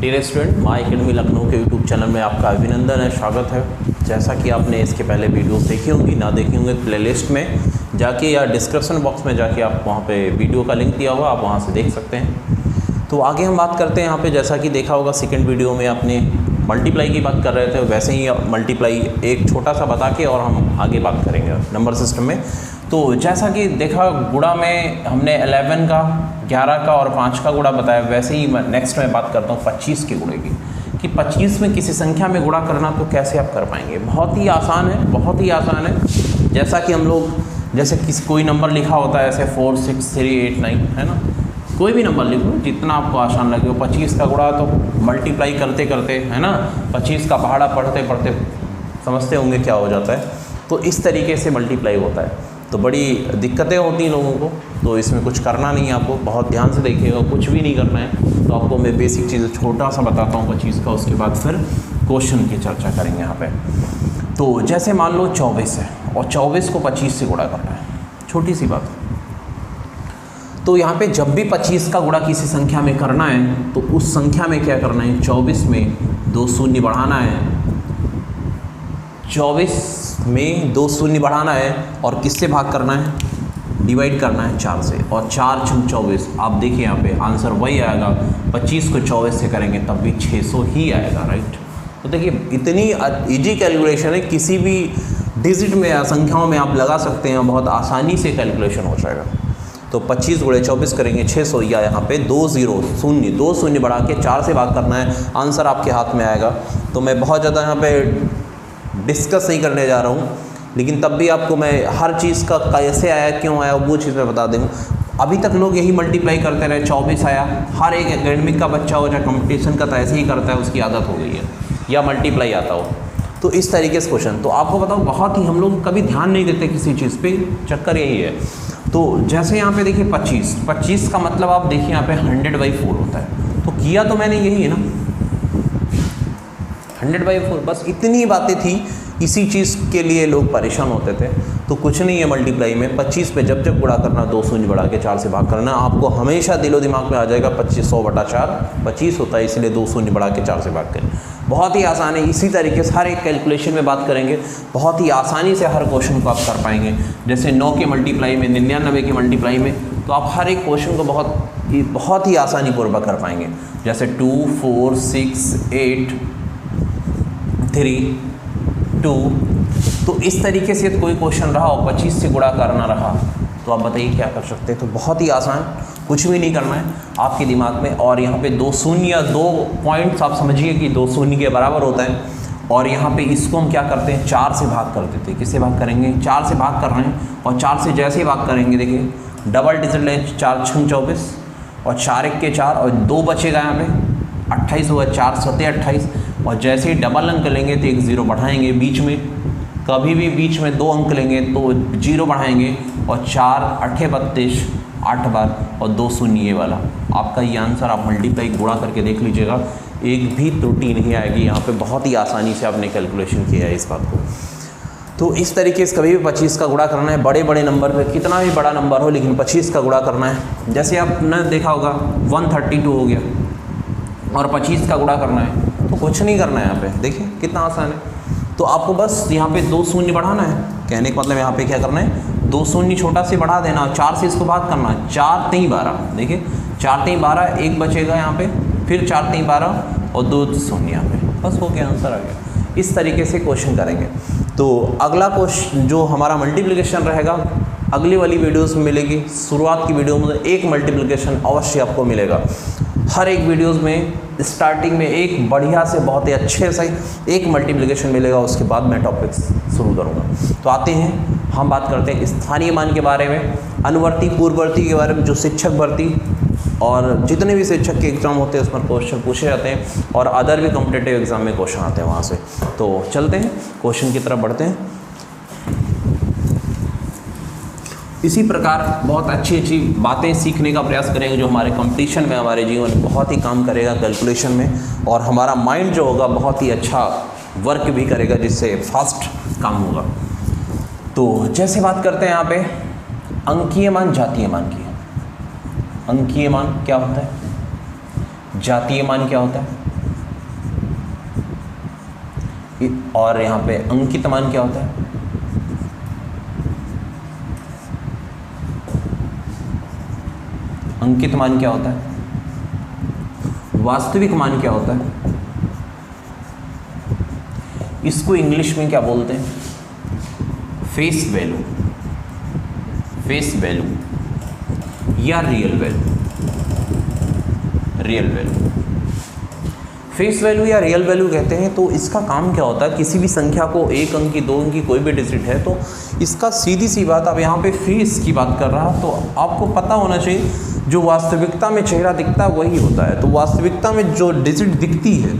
Dear student, my academy Lucknow के YouTube channel में आपका अभिनंदन है, स्वागत है। जैसा कि आपने इसके पहले वीडियोस देखी होंगी, ना देखी होंगे प्लेलिस्ट में जाके या डिस्क्रिप्शन बॉक्स में जाके आप वहाँ पे वीडियो का लिंक दिया हुआ, आप वहाँ से देख सकते हैं। तो आगे हम बात करते हैं यहाँ पे, जैसा कि देखा होगा सेकेंड वीडियो में आपने मल्टीप्लाई की बात कर रहे थे, वैसे ही मल्टीप्लाई एक छोटा सा बता के और हम आगे बात करेंगे नंबर सिस्टम में। तो जैसा कि देखा, गुणा में हमने 11 का, 11 का और 5 का गुणा बताया, वैसे ही नेक्स्ट में बात करता हूँ 25 के गुणे की, कि 25 में किसी संख्या में गुणा करना तो कैसे आप कर पाएंगे। बहुत ही आसान है, बहुत ही आसान है। जैसा कि हम लोग, जैसे किसी कोई नंबर लिखा होता है ऐसे 4 6 3 8 9, है ना, कोई भी नंबर लिख लो जितना आपको आसान लगे। 25 का गुणा तो मल्टीप्लाई करते करते, है ना, 25 का पहाड़ा पढ़ते पढ़ते समझते होंगे क्या हो जाता है। तो इस तरीके से मल्टीप्लाई होता है, तो बड़ी दिक्कतें होती हैं लोगों को। तो इसमें कुछ करना नहीं है, आपको बहुत ध्यान से देखिएगा, कुछ भी नहीं करना है। तो आपको मैं बेसिक चीज़ें छोटा सा बताता हूँ 25 का, उसके बाद फिर क्वेश्चन की चर्चा करेंगे यहाँ पे। तो जैसे मान लो 24 है और 24 को 25 से गुणा करना है, छोटी सी बात। तो यहाँ पे जब भी 25 का गुणा किसी संख्या में करना है तो उस संख्या में क्या करना है, 24 में 2 शून्य बढ़ाना है, 24 में 2 शून्य बढ़ाना है और किससे भाग करना है, डिवाइड करना है 4 से। और 4 × 24, आप देखिए यहाँ पे आंसर वही आएगा। 25 को 24 से करेंगे तब भी 600 ही आएगा, राइट। तो देखिए इतनी इजी कैलकुलेशन है, किसी भी डिजिट में या संख्याओं में आप लगा सकते हैं, बहुत आसानी से कैलकुलेशन हो जाएगा। तो 25 × 24 करेंगे 600, या यहाँ पे 2 शून्य बढ़ा के 4 से भाग करना है, आंसर आपके हाथ में आएगा। तो मैं बहुत ज़्यादा यहाँ पे डिस्कस नहीं करने जा रहा हूँ, लेकिन तब भी आपको मैं हर चीज़ का कैसे आया, क्यों आया, वो चीज़ मैं बता दूँ। अभी तक लोग यही मल्टीप्लाई करते रहे, 24 आया। हर एक एकेडमिक का बच्चा हो, चाहे कंपटीशन का, तो ऐसे ही करता है, उसकी आदत हो गई है, या मल्टीप्लाई आता हो। तो इस तरीके से क्वेश्चन, तो आपको बताओ, बहुत ही हम लोग कभी ध्यान नहीं देते किसी चीज़ पे, चक्कर यही है। तो जैसे यहाँ पे देखिए 25 का मतलब आप देखिए यहाँ पे 100/4 होता है। तो किया तो मैंने यही है ना, 100/4, बस इतनी बातें थी। इसी चीज़ के लिए लोग परेशान होते थे। तो कुछ नहीं है मल्टीप्लाई में, 25 पे जब जब गुणा करना 2 शून्य बढ़ा के 4 से भाग करना, आपको हमेशा दिलो दिमाग में आ जाएगा 2500/4 25 होता है, इसलिए 2 शून्य बढ़ा के 4 से भाग करें। बहुत ही आसान है। इसी तरीके से हर एक कैलकुलेशन में बात करेंगे, बहुत ही आसानी से हर क्वेश्चन को आप कर पाएंगे। जैसे 9 के मल्टीप्लाई में, 99 के मल्टीप्लाई में, तो आप हर एक क्वेश्चन को बहुत ही आसानी पूर्वक कर पाएंगे। जैसे 2 4 6 8 3 2, तो इस तरीके से कोई क्वेश्चन रहा और 25 से गुणा करना रहा, तो आप बताइए क्या कर सकते हैं। तो बहुत ही आसान, कुछ भी नहीं करना है आपके दिमाग में। और यहाँ पे 2 शून्य या 2 पॉइंट्स आप समझिए कि 2 शून्य के बराबर होता है। और यहाँ पे इसको हम क्या करते हैं, 4 से भाग कर देते हैं। किससे भाग करेंगे, 4 से भाग कर रहे हैं। और 4 से जैसे ही भाग करेंगे, देखिए डबल डिजिट ले, 4 × 24 और 4 1 के 4 और 2 बचेगा यहाँ पे 28 होगा, 4 7 28। और जैसे ही डबल अंक लेंगे तो एक 0 बढ़ाएंगे बीच में, कभी भी बीच में 2 अंक लेंगे तो 0 बढ़ाएंगे। और 4 8 32, 8 बार और 2 शून्य ये वाला आपका ये आंसर। आप मल्टीप्लाई गुणा करके देख लीजिएगा, एक भी त्रुटि नहीं आएगी यहाँ पे। बहुत ही आसानी से आपने कैलकुलेशन किया है इस बात को। तो इस तरीके से कभी भी 25 का गुणा करना है, बड़े बड़े नंबर पे, कितना भी बड़ा नंबर हो, लेकिन 25 का गुणा करना है। जैसे आपने देखा होगा 132 हो गया और 25 का गुणा करना है, तो कुछ नहीं करना है यहाँ पे, देखिए कितना आसान है। तो आपको बस यहाँ पे 2 शून्य बढ़ाना है। कहने का मतलब यहाँ पे क्या करना है, 2 शून्य छोटा से बढ़ा देना और 4 से इसको भाग करना है। 4 3 12, देखिए 4 3 12, एक बचेगा यहाँ पे, फिर 4 3 12 और 2 शून्य यहाँ पे, बस हो गया, आंसर आ गया। इस तरीके से क्वेश्चन करेंगे। तो अगला क्वेश्चन जो हमारा मल्टीप्लिकेशन रहेगा, अगली वाली वीडियोस में मिलेगी। शुरुआत की वीडियो में एक मल्टीप्लिकेशन अवश्य आपको मिलेगा। हर एक वीडियोस में स्टार्टिंग में एक बढ़िया से, बहुत ही अच्छे से एक मल्टीप्लिकेशन मिलेगा, उसके बाद मैं टॉपिक्स शुरू करूँगा। तो आते हैं, हम बात करते हैं स्थानीय मान के बारे में, अनुवर्ती पूर्ववर्ती के बारे में, जो शिक्षक भर्ती और जितने भी शिक्षक के एग्ज़ाम होते हैं उस पर क्वेश्चन पूछे जाते हैं, और अदर भी कॉम्पिटिटिव एग्ज़ाम में क्वेश्चन आते हैं वहाँ से। तो चलते हैं क्वेश्चन की तरफ बढ़ते हैं। इसी प्रकार बहुत अच्छी अच्छी बातें सीखने का प्रयास करेंगे जो हमारे कंपटीशन में, हमारे जीवन में बहुत ही काम करेगा कैलकुलेशन में, और हमारा माइंड जो होगा बहुत ही अच्छा वर्क भी करेगा, जिससे फास्ट काम होगा। तो जैसे बात करते हैं यहाँ पे अंकीय मान, जातीय मान की। अंकीय मान क्या होता है, जातीय मान क्या होता है। और यहाँ पे अंकित मान क्या होता है? अंकित मान क्या होता है? वास्तविक मान क्या होता है? इसको इंग्लिश में क्या बोलते हैं? फेस वैल्यू, फेस वैल्यू या real value, real value, face value या रियल वैल्यू कहते हैं। तो इसका काम क्या होता है? किसी भी संख्या को, एक अंक की, दो अंक की, कोई भी डिजिट है तो इसका सीधी सी बात, अब यहाँ पे फेस की बात कर रहा तो आपको पता होना चाहिए जो वास्तविकता में चेहरा दिखता है वही होता है। तो वास्तविकता में जो डिजिट दिखती है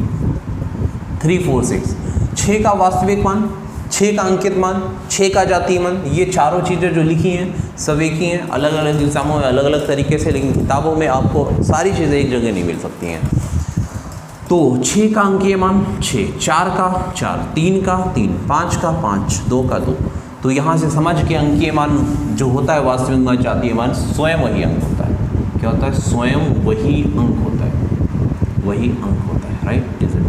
3, 4, 6, 6 का वास्तविक मान, 6 का अंकित मान, 6 का जातीय मान, ये चारों चीज़ें जो लिखी हैं सब एक ही हैं, अलग अलग एग्जामों में अलग अलग तरीके से, लेकिन किताबों में आपको सारी चीज़ें एक जगह नहीं मिल सकती हैं। तो 6 का अंकीय मान 6, 4 का 4, 3 का 3, 5 का 5, 2 का 2। तो यहाँ से समझ के अंकीय मान जो होता है, वास्तविक मान, जातीय मान, स्वयं वही अंक होता है। क्या होता है? स्वयं वही अंक होता है, वही अंक होता है, राइट? डिजिट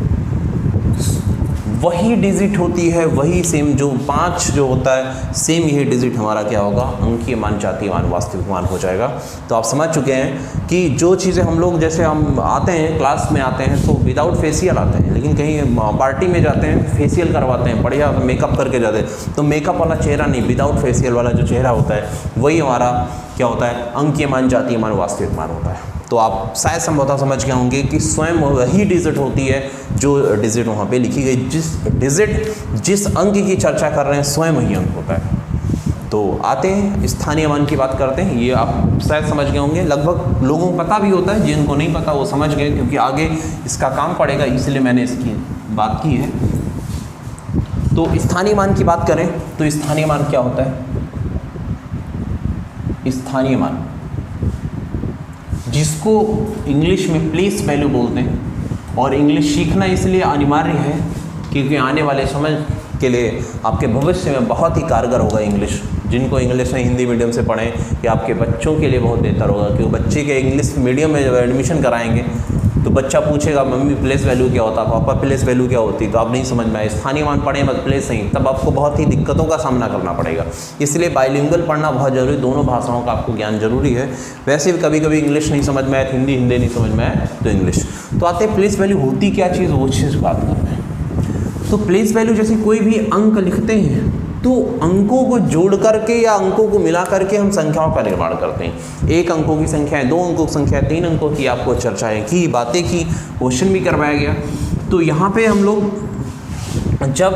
वही डिजिट होती है, वही सेम जो 5 जो होता है, सेम यही डिजिट हमारा क्या होगा? अंकीय मान, जातीय मान, वास्तविक मान हो जाएगा। तो आप समझ चुके हैं कि जो चीज़ें हम लोग, जैसे हम आते हैं क्लास में आते हैं तो विदाउट फेशियल आते हैं, लेकिन कहीं पार्टी में जाते हैं फेशियल करवाते हैं, बढ़िया मेकअप करके जाते हैं। तो मेकअप वाला चेहरा नहीं, विदाउट फेशियल वाला जो चेहरा होता है वही हमारा क्या होता है? अंकीय मान, जातीय मान, वास्तविक मान होता है। तो आप शायद संभवतः समझ गए होंगे कि स्वयं वही डिजिट होती है जो डिजिट वहाँ पे लिखी गई, जिस अंक की चर्चा कर रहे हैं स्वयं वही अंक होता है। तो आते हैं स्थानीय मान की बात करते हैं। ये आप शायद समझ गए होंगे, लगभग लोगों को पता भी होता है, जिनको नहीं पता वो समझ गए, क्योंकि आगे इसका काम पड़ेगा, इसलिए मैंने इसकी बात की है। तो स्थानीय मान की बात करें तो स्थानीय मान क्या होता है? स्थानीय मान जिसको इंग्लिश में प्लेस वैल्यू बोलते हैं, और इंग्लिश सीखना इसलिए अनिवार्य है क्योंकि आने वाले समय के लिए आपके भविष्य में बहुत ही कारगर होगा इंग्लिश। जिनको इंग्लिश में हिंदी मीडियम से पढ़ें, कि आपके बच्चों के लिए बहुत बेहतर होगा, क्योंकि बच्चे के इंग्लिश मीडियम में जब एडमिशन कराएंगे तो बच्चा पूछेगा मम्मी प्लेस वैल्यू क्या होता है, पापा प्लेस वैल्यू क्या होती है, तो आप नहीं समझ में आए, स्थानीय मान पढ़ें बस प्लेस नहीं, तब आपको बहुत ही दिक्कतों का सामना करना पड़ेगा। इसलिए बाइलिंगुअल पढ़ना बहुत जरूरी, दोनों भाषाओं का आपको ज्ञान जरूरी है। वैसे भी कभी कभी इंग्लिश नहीं समझ में आए, हिंदी नहीं समझ में आए तो इंग्लिश। तो आते हैं प्लेस वैल्यू होती क्या चीज़, वो चीज़ बात कर रहे हैं। तो प्लेस वैल्यू जैसे कोई भी अंक लिखते हैं तो अंकों को जोड़ करके या अंकों को मिला करके हम संख्याओं का निर्माण करते हैं। 1 अंकों की संख्या है, 2 अंकों की संख्या है, 3 अंकों की, आपको चर्चाएं की, बातें की, क्वेश्चन भी करवाया गया। तो यहाँ पे हम लोग जब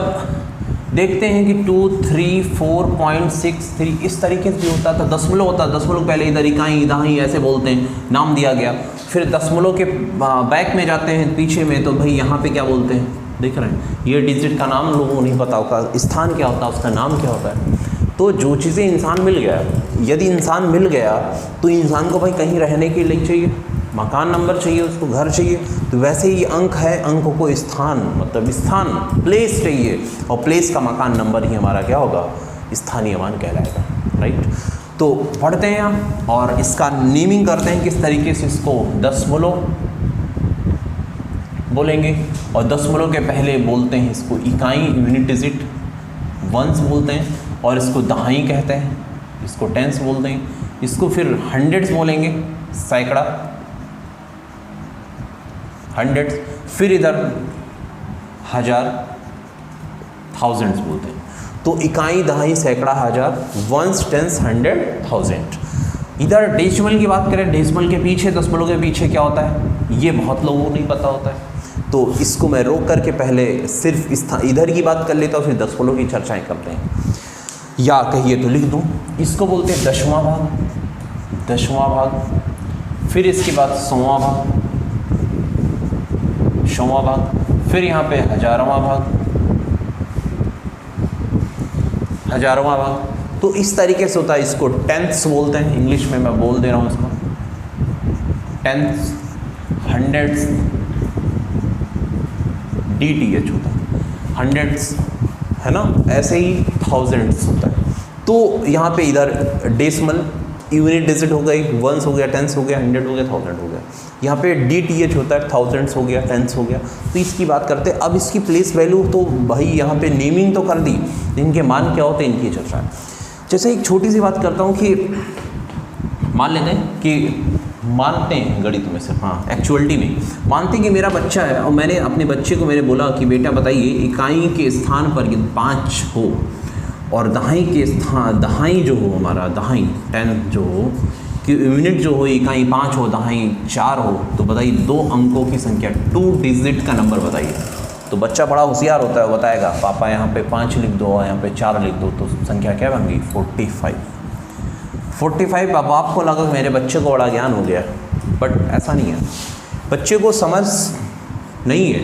देखते हैं कि 2, 3, 4.63 इस तरीके से होता था, दशमलव होता, दशमलव पहले इधर इकाई दहाई ऐसे बोलते हैं, नाम दिया गया। फिर दशमलव के बैक में जाते हैं पीछे में, तो भाई यहाँ पे क्या बोलते हैं, देख रहे हैं, ये डिजिट का नाम लोगों को नहीं पता होगा, स्थान क्या होता है, उसका नाम क्या होता है। तो जो चीज़ें इंसान मिल गया, यदि इंसान मिल गया तो इंसान को भाई कहीं रहने के लिए चाहिए, मकान नंबर चाहिए, उसको घर चाहिए। तो वैसे ही अंक है, अंक को स्थान मतलब स्थान प्लेस चाहिए, और प्लेस का मकान नंबर ही हमारा क्या होगा, स्थानीय मान कहलाएगा, राइट। तो पढ़ते हैं हम और इसका नेमिंग करते हैं किस तरीके से। इसको दशमलव बोलेंगे, और दशमलव के पहले बोलते हैं इसको इकाई, यूनिट डिजिट, वंस बोलते हैं, और इसको दहाई कहते हैं, इसको टेंस बोलते हैं, इसको फिर हंड्रेड्स बोलेंगे, सैकड़ा, हंड्रेड्स, फिर इधर हजार, थाउजेंड्स बोलते हैं। तो इकाई, दहाई, सैकड़ा, हजार, वंस, टेंस, हंड्रेड, थाउजेंड। इधर डेसिमल की बात करें, डेसिमल के पीछे, दशमलव के पीछे क्या होता है, ये बहुत लोगों को नहीं पता होता है। तो इसको मैं रोक करके पहले सिर्फ इधर की बात कर लेता हूँ, फिर दशमलव की चर्चाएं करते हैं। या कहिए तो लिख दूँ, इसको बोलते हैं दशवां भाग, दशवां भाग, फिर इसके बाद सौवां भाग, सौवां भाग, फिर यहाँ पे हजारवां भाग, हजारवां भाग। तो इस तरीके से होता है। इसको टेंथ्स बोलते हैं, इंग्लिश में मैं बोल दे रहा हूँ इसको, टेंथ्स, हंड्रेड्स, DTH होता है, हंड्रेड्स है ना, ऐसे ही थाउजेंड्स होता है। तो यहाँ पे इधर डेसिमल, यूनिट डिजिट हो गई, वंस हो गया, टेंस हो गया, हंड्रेड हो गया, थाउजेंड हो गया। यहाँ पे DTH होता है, थाउजेंड्स हो गया, टेंस हो गया। तो इसकी बात करते हैं। अब इसकी प्लेस वैल्यू तो भाई यहाँ पे नेमिंग तो कर दी, इनके मान क्या होते हैं इनकी चर्चा है। जैसे एक छोटी सी बात करता हूँ कि मान लेते हैं कि मानते हैं गणित में से, हाँ एक्चुअलिटी में मानते हैं कि मेरा बच्चा है और मैंने अपने बच्चे को मैंने बोला कि बेटा बताइए इकाई के स्थान पर 5 हो और दहाई के स्थान, दहाई जो हो हमारा, दहाई 10 जो हो कि यूनिट जो हो इकाई 5 हो, दहाई 4 हो, तो बताइए 2 अंकों की संख्या, 2 डिजिट का नंबर बताइए। तो बच्चा बड़ा होशियार होता है, बताएगा पापा यहाँ पे 5 लिख दो और यहाँ पे 4 लिख दो, तो संख्या क्या बन गई 45। अब आपको लगा मेरे बच्चे को बड़ा ज्ञान हो गया, बट ऐसा नहीं है, बच्चे को समझ नहीं है।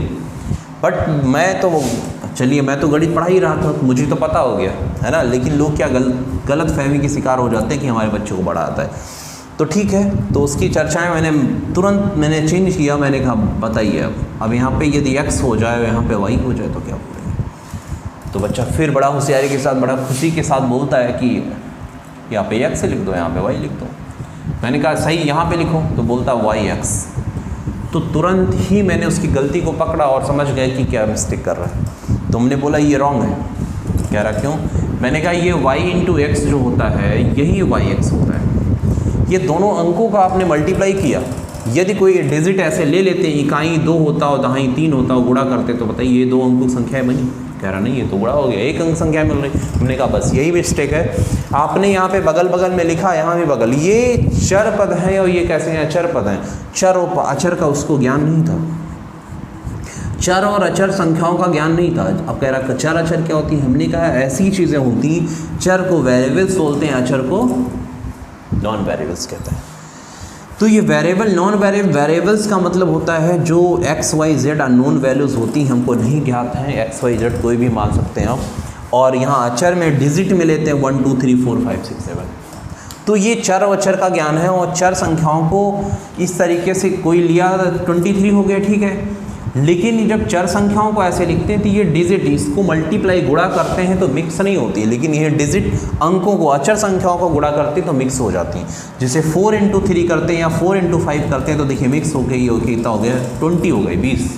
बट मैं तो चलिए मैं तो गणित पढ़ा ही रहा था, मुझे तो पता हो गया है ना, लेकिन लोग क्या गलत फहमी के शिकार हो जाते हैं कि हमारे बच्चे को बड़ा आता है। तो ठीक है, तो उसकी चर्चाएं मैंने तुरंत चेंज किया, मैंने कहा बताइए अब यहाँ पे यदि x हो जाए यहाँ पे y हो जाए तो क्या बोलेंगे। तो बच्चा फिर बड़ा होशियारी के साथ, बड़ा खुशी के साथ बोलता है कि यहाँ पे x लिख दो, यहाँ पे y लिख दो। मैंने कहा सही, यहाँ पे लिखो, तो बोलता yx। तो तुरंत ही मैंने उसकी गलती को पकड़ा और समझ गया कि क्या मिस्टेक कर रहा है। तो हमने बोला ये रॉन्ग है। कह रहा क्यों? मैंने कहा ये y इंटू एक्स जो होता है यही yx होता है। ये दोनों अंकों का आपने मल्टीप्लाई किया, यदि कोई डिजिट ऐसे ले लेते हैं, इकाई 2 होता और दहाई 3 होता और गुणा करते, तो बताइए ये 2 अंकों की संख्या बनी। कह रहा नहीं ये तो गुणा हो गया, 1 अंक संख्या मिल रही। हमने कहा बस यही मिस्टेक है, आपने यहाँ पे बगल बगल में लिखा, यहाँ भी बगल, ये चर पद हैं और ये कैसे हैं अचर पद हैं। चर और अचर का उसको ज्ञान नहीं था, चर और अचर संख्याओं का ज्ञान नहीं था। अब कह रहा चर अचर क्या होती है, हमने कहा ऐसी चीज़ें होती, चर को वेरिएबल्स बोलते हैं, अचर को नॉन वेरिएबल्स कहते हैं। तो ये वेरिएबल नॉन वेरिएबल्स का मतलब होता है जो X Y Z unknown values होती हैं, हमको नहीं ज्ञात हैं, एक्स वाई जेड कोई भी मान सकते हैं आप, और यहाँ अचर में डिजिट में लेते हैं 1 2 3 4 5 6 7। तो ये चर और अचर का ज्ञान है। और चर संख्याओं को इस तरीके से कोई लिया 23 हो गया, ठीक है, लेकिन जब चर संख्याओं को ऐसे लिखते हैं तो ये डिजिट इसको मल्टीप्लाई गुणा करते हैं तो मिक्स नहीं होती है, लेकिन ये डिजिट अंकों को अचर संख्याओं को गुणा करते हैं तो मिक्स हो जाती हैं। जैसे 4 इंटू 3 करते हैं या 4 इंटू 5 करते हैं तो देखिए मिक्स हो गई, कितना हो गया 20 हो गई 20,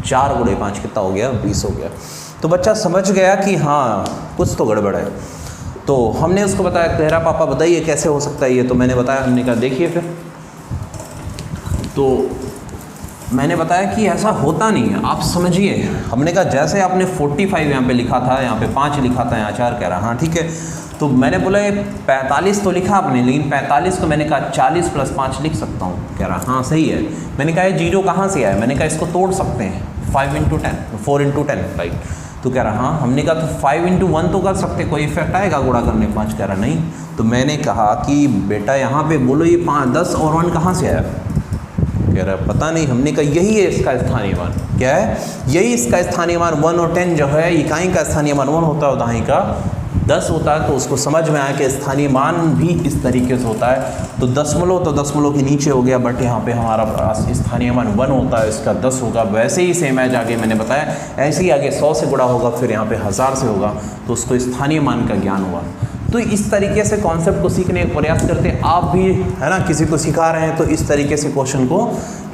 4 गुणे 5 कितना हो गया 20 हो गया। तो बच्चा समझ गया कि हाँ कुछ तो गड़बड़ है। तो हमने उसको बताया, कह रहा पापा बताइए कैसे हो सकता है ये। तो मैंने बताया, हमने कहा देखिए फिर, तो मैंने बताया कि ऐसा होता नहीं है, आप समझिए। हमने कहा जैसे आपने 45 यहाँ पे लिखा था, यहाँ पे 5 लिखा था, यहाँ 4 कह रहा, हाँ ठीक है। तो मैंने बोला ये 45 तो लिखा आपने, लेकिन 45 को मैंने कहा 40 + 5 लिख सकता हूँ। कह रहा हाँ सही है। मैंने कहा ये जीरो कहाँ से आया? मैंने कहा इसको तोड़ सकते हैं, 5 इंटू 10, 4 इंटू 10, राइट। तो कह रहा हाँ। हमने कहा तो 5 इंटू 1 तो कर सकते, कोई इफेक्ट आएगा गुणा करने 5? कह रहा नहीं। तो मैंने कहा कि बेटा यहाँ पे बोलो ये 5 10 और 1 कहाँ से आया? कह रहा पता नहीं। हमने कहा यही है इसका स्थानीय मान। क्या है? यही इसका स्थानीय मान 1 और 10 जो है, इकाई का स्थानीय मान 1 होता है, दहाई का 10 होता है। तो उसको समझ में आया कि स्थानीय मान भी इस तरीके से होता है। तो दशमलव तो दशमलव के नीचे हो गया, बट यहाँ पे हमारा स्थानीय मान 1 होता है, इसका 10 होगा। वैसे ही सेम है, आगे मैंने बताया ऐसे ही आगे 100 से गुणा होगा, फिर यहाँ पे 1000 से होगा, तो उसको स्थानीय मान का ज्ञान हुआ। तो इस तरीके से कॉन्सेप्ट को सीखने का प्रयास करते हैं। आप भी है ना, किसी को सिखा रहे हैं तो इस तरीके से क्वेश्चन को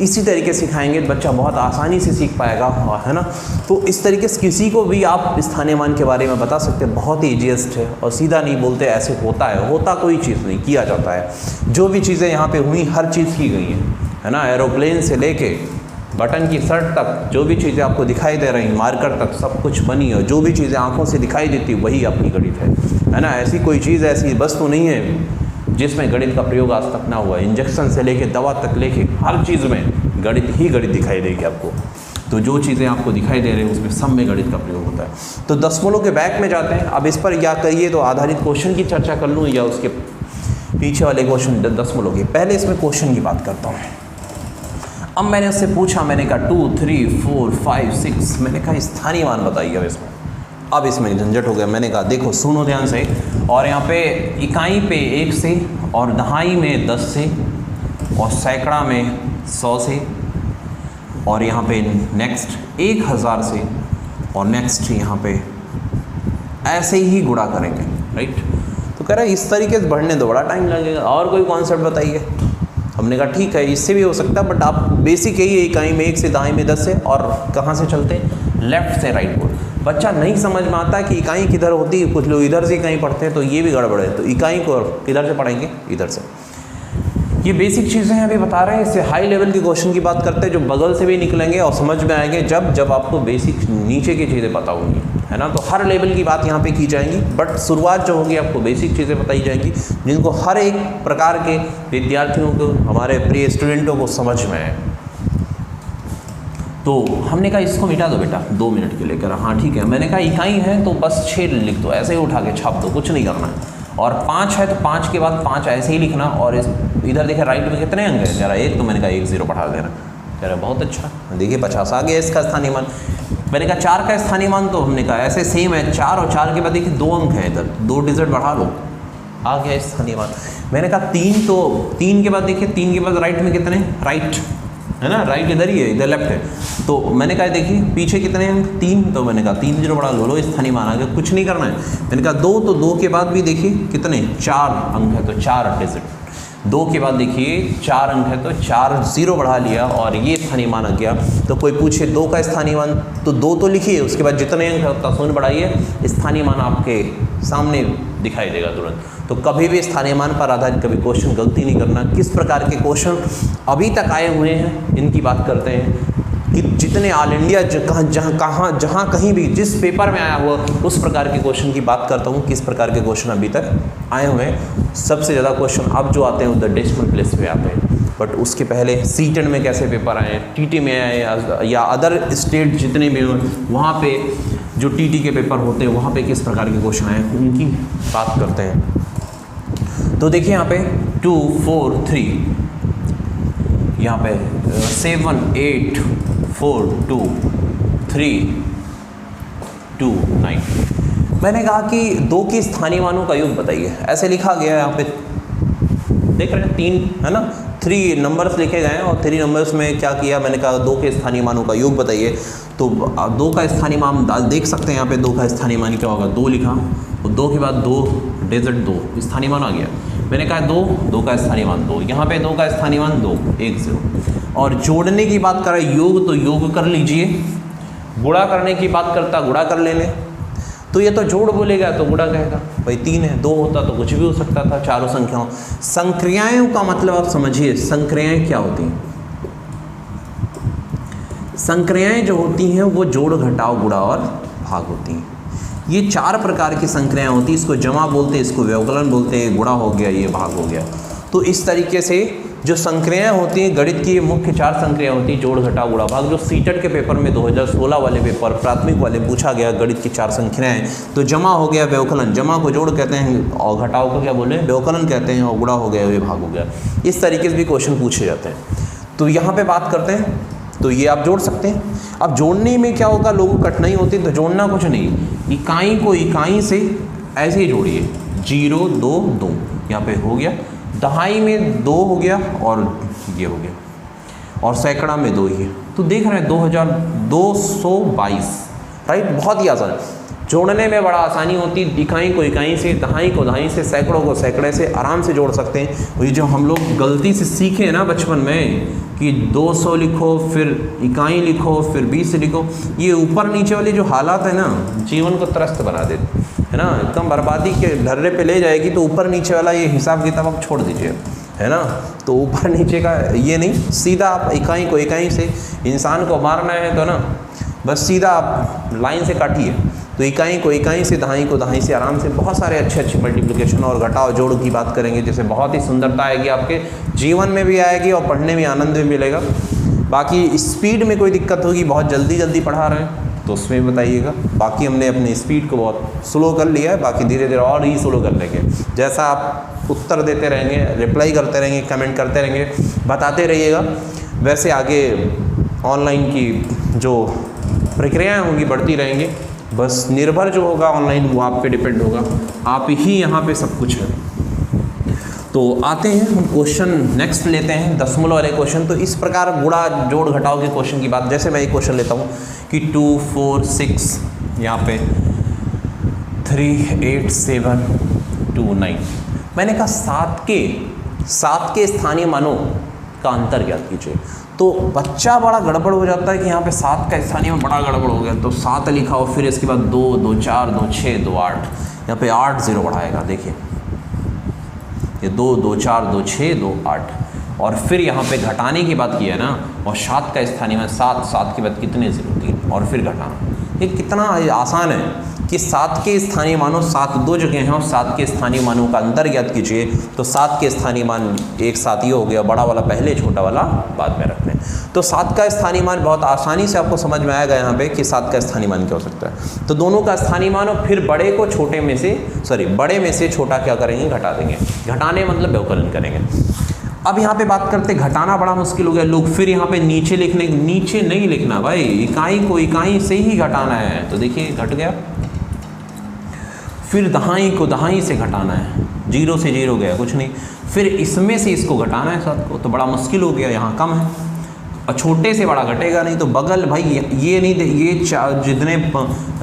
इसी तरीके सिखाएंगे, बच्चा बहुत आसानी से सीख पाएगा, है ना। तो इस तरीके से किसी को भी आप स्थानीय मान के बारे में बता सकते हैं, बहुत ही ईजीएस्ट है और सीधा नहीं बोलते ऐसे होता है, होता कोई चीज़ नहीं, किया जाता है। जो भी चीज़ें यहाँ पे हुई हर चीज़ की गई है ना, एरोप्लेन से लेके बटन की शर्ट तक, जो भी चीज़ें आपको दिखाई दे रही, मार्कर तक, सब कुछ बनी है। जो भी चीज़ें आंखों से दिखाई देती वही आपकी गणित है ना। ऐसी कोई चीज़, ऐसी वस्तु नहीं है जिसमें गणित का प्रयोग आज तक ना हुआ। इंजेक्शन से लेके दवा तक लेके हर चीज़ में गणित ही गणित दिखाई देगी आपको। तो जो चीज़ें आपको दिखाई दे रही हैं उसमें सब में गणित का प्रयोग होता है। तो दशमलव के बैक में जाते हैं। अब इस पर क्या करिए तो आधारित क्वेश्चन की चर्चा कर लूँ या उसके पीछे वाले क्वेश्चन दशमलव के। पहले इसमें क्वेश्चन की बात करता हूँ। अब मैंने उससे पूछा, मैंने कहा 2 3 4 5 6, मैंने कहा स्थानीय मान बताइए अब इसमें झंझट हो गया। मैंने कहा देखो सुनो ध्यान से, और यहाँ पे इकाई पे 1 से, और दहाई में 10 से, और सैकड़ा में 100 से, और यहाँ पे नेक्स्ट 1000 से, और नेक्स्ट यहाँ पे ऐसे ही गुणा करेंगे, राइट। तो कह रहा है इस तरीके से बढ़ने दो, बड़ा टाइम लगेगा, और कोई कॉन्सेप्ट बताइए। हमने कहा ठीक है इससे भी हो सकता है, बट आप बेसिक यही है, इकाई में 1 से दाएं में 10 है, और कहाँ से चलते हैं, लेफ्ट से राइट को। बच्चा नहीं समझ में आता कि इकाई किधर होती है, कुछ लोग इधर से इकाई पढ़ते हैं, तो ये भी गड़बड़ है। तो इकाई को किधर से पढ़ेंगे, इधर से। ये बेसिक चीज़ें हैं अभी बता रहे हैं। इससे हाई लेवल के क्वेश्चन की बात करते हैं जो बगल से भी निकलेंगे और समझ में आएंगे जब आपको बेसिक नीचे की चीज़ें पता होंगी, है ना। तो हर लेवल की बात यहाँ पे की जाएंगी, बट शुरुआत जो होगी आपको बेसिक चीज़ें बताई जाएंगी जिनको हर एक प्रकार के विद्यार्थियों को, हमारे प्रिय स्टूडेंटों को समझ में आए। तो हमने कहा इसको मिटा दो बेटा 2 मिनट के लिए। कह रहा हाँ ठीक है। मैंने कहा इकाई है तो बस 6 लिख दो, ऐसे ही उठा के छाप दो, कुछ नहीं करना है। और 5 है तो 5 के बाद 5 ऐसे ही लिखना। और इधर देखिए राइट में कितने अंक है, जरा 1, तो मैंने कहा 1 0 बढ़ा देना। कह रहा बहुत अच्छा, देखिए 50 आ गया इसका स्थानीय मान। मैंने कहा 4 का स्थानीय मान, तो हमने कहा ऐसे सेम है 4 और 4 के बाद देखिए 2 अंक है, इधर 2 डिजिट बढ़ा लो, आ गया स्थानीय मान। मैंने कहा 3, तो 3 के बाद देखिए 3 के बाद राइट में कितने, राइट है ना, राइट इधर ही है, इधर लेफ्ट है। तो मैंने कहा देखिए पीछे कितने अंक, 3, तो मैंने कहा 3 0 बढ़ा लो, स्थानीय मान आ गया, कुछ नहीं करना है। मैंने कहा 2, तो 2 के बाद भी देखिए कितने, 4 अंक है, तो 4 डिजिट। 2 के बाद देखिए 4 अंक है, तो 4 0 बढ़ा लिया और ये स्थानीय मान आ गया। तो कोई पूछे 2 का स्थानीय मान, तो 2 तो लिखिए, उसके बाद जितने अंक है उतना 0 बढ़ाइए, स्थानीय मान आपके सामने दिखाई देगा तुरंत। तो कभी भी स्थानीय मान पर आधारित कभी क्वेश्चन गलती नहीं करना। किस प्रकार के क्वेश्चन अभी तक आए हुए हैं इनकी बात करते हैं कि जितने ऑल इंडिया जहाँ कहीं भी जिस पेपर में आया हुआ उस प्रकार के क्वेश्चन की बात करता हूँ, किस प्रकार के क्वेश्चन अभी तक आए हुए हैं। सबसे ज़्यादा क्वेश्चन अब जो आते हैं उधर डेसिमल प्लेस पे आते हैं, बट उसके पहले सीटेट में कैसे पेपर आए, टीटी में आए या अदर स्टेट जितने भी हों वहाँ पे जो टीटी के पेपर होते हैं वहाँ पे किस प्रकार के क्वेश्चन आए उनकी बात करते हैं। तो देखिए यहाँ पे 2 4 3, यहाँ पे 7 8 4 2 3 2 9। मैंने कहा कि 2 के स्थानीय मानों का योग बताइए, ऐसे लिखा गया है यहाँ पे, देख रहे हैं 3 है ना, 3 नंबर्स लिखे गए हैं और 3 नंबर्स में क्या किया, मैंने कहा 2 के स्थानीय मानों का योग बताइए। तो 2 का स्थानीय मान देख सकते हैं यहाँ पे, 2 का स्थानीय मान क्या होगा, 2 लिखा और 2 के बाद 2 डिजिट 2 स्थानीय मान आ गया। मैंने कहा 2 का स्थानीय मान 2, यहाँ पे 2 का स्थानीय मान 2 1 0। और जोड़ने की बात करें योग, तो योग कर लीजिए, गुणा करने की बात करता गुणा कर लेने। तो ये तो जोड़ बोलेगा तो गुणा कहेगा, भाई 3 है, 2 होता तो कुछ भी हो सकता था, चारों संख्याओं। संक्रियाओं का मतलब आप समझिए, संक्रियाएं क्या होती हैं। संक्रियाएं जो होती हैं वो जोड़ घटाव गुणा और भाग होती हैं। ये 4 प्रकार की संक्रियाएं होती हैं, इसको जमा बोलते हैं, इसको व्यवकलन बोलते हैं, गुणा हो गया, ये भाग हो गया। तो इस तरीके से जो संक्रियाएं होती हैं गणित की, मुख्य 4 संक्रियाएं होती हैं, जोड़ घटाव गुणा भाग। जो सीटेट के पेपर में 2016 वाले पेपर प्राथमिक वाले पूछा गया गणित की 4 संख्याएं, तो जमा हो गया व्यवकलन, जमा को जोड़ कहते हैं और घटाव को क्या बोले, व्यवकलन कहते हैं, और गुणा हो गया ये भाग हो गया। इस तरीके से भी क्वेश्चन पूछे जाते हैं। तो यहाँ पर बात करते हैं, तो ये आप जोड़ सकते हैं। अब जोड़ने में क्या होगा, लोगों को कठिनाई होती है, तो जोड़ना कुछ नहीं, इकाई को इकाई से ऐसे ही जोड़िए, 0 2 2 यहाँ पे हो गया, दहाई में 2 हो गया और ये हो गया, और सैकड़ा में 2 ही है। तो देख रहे हैं 2222, राइट। बहुत ही आसान, जोड़ने में बड़ा आसानी होती है, इकाई को इकाई से, दहाई को दहाई से, सैकड़ों को सैकड़े से आराम से जोड़ सकते हैं। ये जो हम लोग गलती से सीखे ना बचपन में कि 200 लिखो, फिर इकाई लिखो, फिर 20 लिखो, ये ऊपर नीचे वाली जो हालात है ना, जीवन को त्रस्त बना देते है ना, एकदम बर्बादी के ढर्रे पे ले जाएगी। तो ऊपर नीचे वाला ये हिसाब किताब आप छोड़ दीजिए, है ना। तो ऊपर नीचे का ये नहीं, सीधा आप इकाई को इकाई से, इंसान को मारना है तो ना बस सीधा आप लाइन से काटिए। तो इकाई को इकाई से, दहाई को दहाई से, आराम से बहुत सारे अच्छे अच्छे मल्टीप्लिकेशन और घटाव जोड़ की बात करेंगे, जिससे बहुत ही सुंदरता आएगी, आपके जीवन में भी आएगी और पढ़ने में आनंद भी मिलेगा। बाकी स्पीड में कोई दिक्कत होगी, बहुत जल्दी जल्दी पढ़ा रहे हैं तो उसमें बताइएगा। बाकी हमने अपने स्पीड को बहुत स्लो कर लिया है, बाकी धीरे धीरे और ही स्लो कर लेंगे। जैसा आप उत्तर देते रहेंगे, रिप्लाई करते रहेंगे, कमेंट करते रहेंगे, बताते रहिएगा, वैसे आगे ऑनलाइन की जो प्रक्रियाएँ होंगी बढ़ती रहेंगी। बस निर्भर जो होगा ऑनलाइन वो आप पे डिपेंड होगा, आप ही यहाँ पे सब कुछ है। तो आते हैं हम क्वेश्चन नेक्स्ट लेते हैं, दशमलव वाले क्वेश्चन। तो इस प्रकार गुणा जोड़ घटाव के क्वेश्चन की बात, जैसे मैं एक क्वेश्चन लेता हूँ कि 2 4 6, यहाँ पे 3 8 7 2 9। मैंने कहा 7 के स्थानीय मानों का अंतर ज्ञात कीजिए। तो बच्चा बड़ा गड़बड़ हो जाता है कि यहाँ पे 7 का स्थानीय में बड़ा गड़बड़ हो गया, तो 7 लिखा हो, फिर इसके बाद 2, 2, 4, 2, 6, 2, 8, यहाँ पे 8 0 बढ़ाएगा। देखिए ये 2, 2, 4, 2, 6, 2, 8, और फिर यहाँ पे घटाने की बात की है ना, और 7 का स्थानीय में 7, 7 के बाद कितने 0, 3, और फिर घटाना। ये कितना आसान है कि 7 के स्थानीय मानों, 7 दो जगह हैं और 7 के स्थानीय मानों का अंतर ज्ञात कीजिए। तो 7 के स्थानीय मान एक साथ ये हो गया, बड़ा वाला पहले, छोटा वाला बाद में रख लें। तो 7 का स्थानीय मान बहुत आसानी से आपको समझ में आएगा यहाँ पे कि 7 का स्थानीय मान क्या हो सकता है। तो दोनों का स्थानीय मान, और फिर बड़े को छोटे में से, बड़े में से छोटा क्या करेंगे, घटा देंगे। घटाने मतलब व्यवकलन करेंगे। अब यहाँ पे बात करते, घटाना बड़ा मुश्किल हो गया लोग, फिर यहाँ पे नीचे लिखने, नीचे नहीं लिखना भाई, इकाई को इकाई से ही घटाना है। तो देखिए घट गया, फिर दहाई को दहाई से घटाना है, 0 से 0 गया, कुछ नहीं, फिर इसमें से इसको घटाना है 7 को, तो बड़ा मुश्किल हो गया, यहाँ कम है, और छोटे से बड़ा घटेगा नहीं। तो बगल भाई ये नहीं, ये जितने